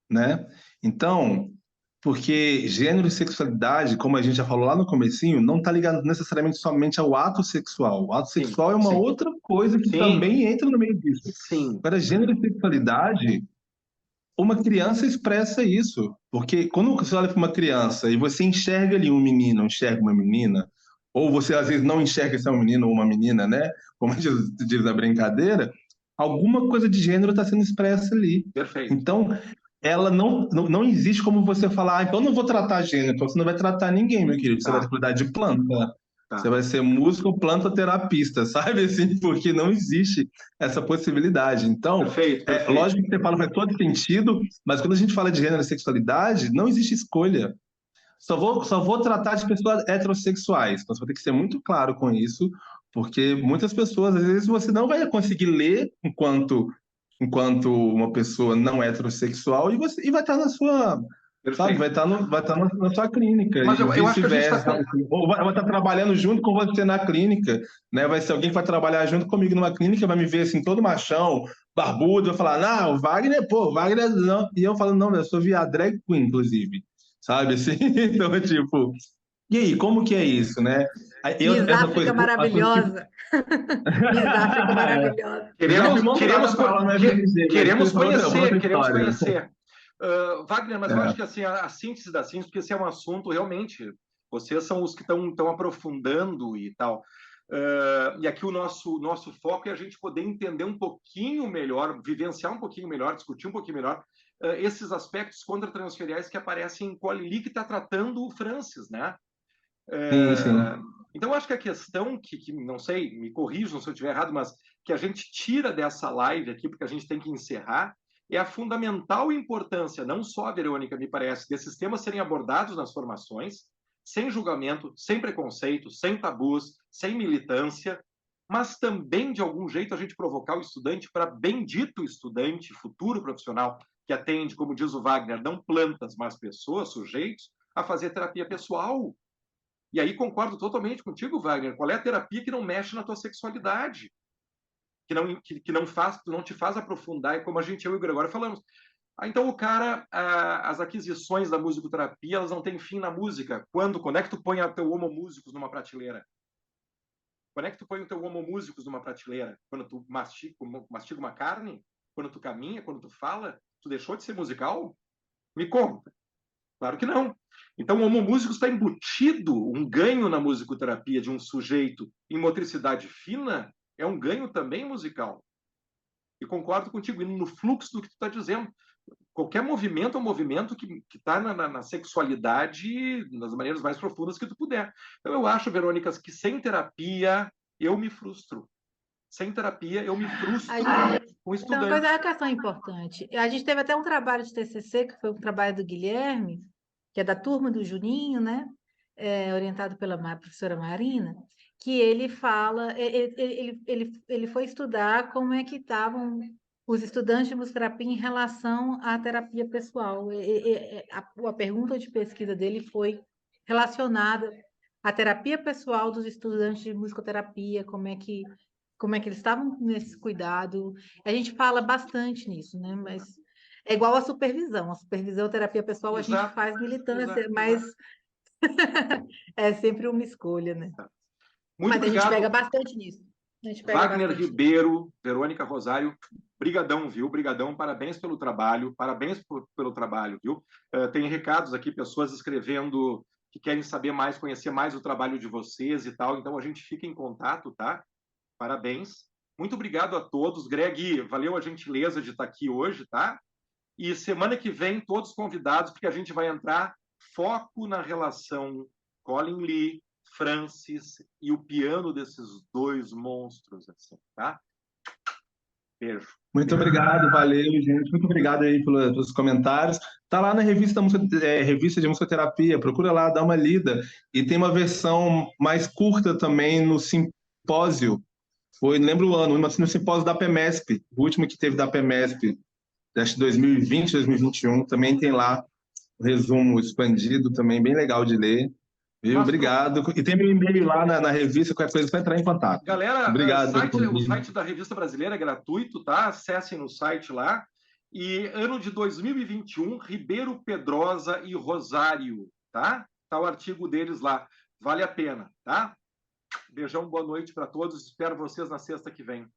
né? Então, porque gênero e sexualidade, como a gente já falou lá no comecinho, não está ligado necessariamente somente ao ato sexual. O ato sexual é uma outra coisa que também entra no meio disso. Sim. Agora, gênero e sexualidade uma criança expressa isso, porque quando você olha para uma criança e você enxerga ali um menino, enxerga uma menina, ou você às vezes não enxerga se é um menino ou uma menina, né? Como diz a brincadeira, alguma coisa de gênero está sendo expressa ali. Perfeito. Então, ela não existe como você falar, então eu não vou tratar gênero, então você não vai tratar ninguém, meu querido, você Tá. vai cuidar de planta. Tá. Você vai ser músico ou plantoterapista, sabe assim? Porque não existe essa possibilidade. Então, Perfeito, perfeito. lógico que você fala faz todo sentido, mas quando a gente fala de gênero e sexualidade, não existe escolha. Só vou tratar de pessoas heterossexuais. Então, você vai ter que ser muito claro com isso, porque muitas pessoas, às vezes, você não vai conseguir ler enquanto uma pessoa não heterossexual e vai estar na sua. Sabe, Perfeito. vai estar na sua clínica, Mas e eu acho que a gente vice-versa. está... Ou vai estar trabalhando junto com você na clínica, né? Vai ser alguém que vai trabalhar junto comigo numa clínica, vai me ver assim, todo machão, barbudo, vai falar, não, o Wagner não. E eu falo, não, eu sou viado, drag queen, inclusive. Sabe, assim? Então, tipo, e aí, como que é isso, né? Miss Essa África coisa, maravilhosa. Miss África maravilhosa. Queremos outra queremos história. conhecer. Wagner, mas eu acho que assim, a síntese da síntese, porque esse é um assunto realmente, vocês são os que estão aprofundando e tal. E aqui o nosso foco é a gente poder entender um pouquinho melhor, vivenciar um pouquinho melhor, discutir um pouquinho melhor esses aspectos contratransferiais que aparecem em Cole que está tratando o Francis, né? Sim. Então, eu acho que a questão que, não sei, me corrijam se eu estiver errado, mas que a gente tira dessa live aqui, porque a gente tem que encerrar, é a fundamental importância, não só, Verônica, me parece, desses temas serem abordados nas formações, sem julgamento, sem preconceito, sem tabus, sem militância, mas também, de algum jeito, a gente provocar o estudante para bendito estudante, futuro profissional, que atende, como diz o Wagner, não plantas, mas pessoas, sujeitos, a fazer terapia pessoal. E aí concordo totalmente contigo, Wagner. Qual é a terapia que não mexe na tua sexualidade? Que não te faz aprofundar, e como eu e o Gregório falamos. Então o cara, as aquisições da musicoterapia, elas não têm fim na música. Quando é que tu põe o teu Homo Musicus numa prateleira? Quando é que tu põe o teu Homo Musicus numa prateleira? Quando tu mastiga uma carne? Quando tu caminha? Quando tu fala? Tu deixou de ser musical? Me conta. Claro que não. Então, o Homo Musicus está embutido, um ganho na musicoterapia de um sujeito em motricidade fina é um ganho também musical. E concordo contigo, indo no fluxo do que tu está dizendo. Qualquer movimento é um movimento que está na sexualidade, nas maneiras mais profundas que tu puder. Então, eu acho, Verônica, que sem terapia eu me frustro. Sem terapia eu me frustro com estudante. Então, mas é uma questão importante. A gente teve até um trabalho de TCC, que foi um trabalho do Guilherme, que é da turma do Juninho, né? Orientado pela professora Marina, que ele fala, ele foi estudar como é que estavam os estudantes de musicoterapia em relação à terapia pessoal. A pergunta de pesquisa dele foi relacionada à terapia pessoal dos estudantes de musicoterapia, como é que eles estavam nesse cuidado. A gente fala bastante nisso, né? Mas é igual a supervisão. A supervisão, a terapia pessoal, Exato, a gente faz militância, exato. mas é sempre uma escolha, né? Muito mas obrigado. A gente pega bastante nisso. Wagner Ribeiro, Verônica Rosário, brigadão, viu? Brigadão, parabéns pelo trabalho, viu? Tem recados aqui, pessoas escrevendo que querem saber mais, conhecer mais o trabalho de vocês e tal, então a gente fica em contato, tá? Parabéns. Muito obrigado a todos. Greg, valeu a gentileza de estar aqui hoje, tá? E semana que vem, todos convidados, porque a gente vai entrar foco na relação Colin Lee, Francis e o piano desses dois monstros, assim, tá? Beijo. Muito obrigado, valeu, gente. Muito obrigado aí pelos comentários. Tá lá na revista de musicoterapia, procura lá, dá uma lida. E tem uma versão mais curta também no simpósio. Lembro o ano, no simpósio da PEMESP, o último que teve da PEMESP, acho que 2020, 2021, também tem lá o resumo expandido, também bem legal de ler. Viu? Obrigado. E tem meu e-mail lá na revista, qualquer coisa para entrar em contato. Galera, obrigado. O site da Revista Brasileira é gratuito, tá? Acessem no site lá. E ano de 2021, Ribeiro Pedrosa e Rosário, tá? Tá o artigo deles lá. Vale a pena, tá? Beijão, boa noite para todos. Espero vocês na sexta que vem.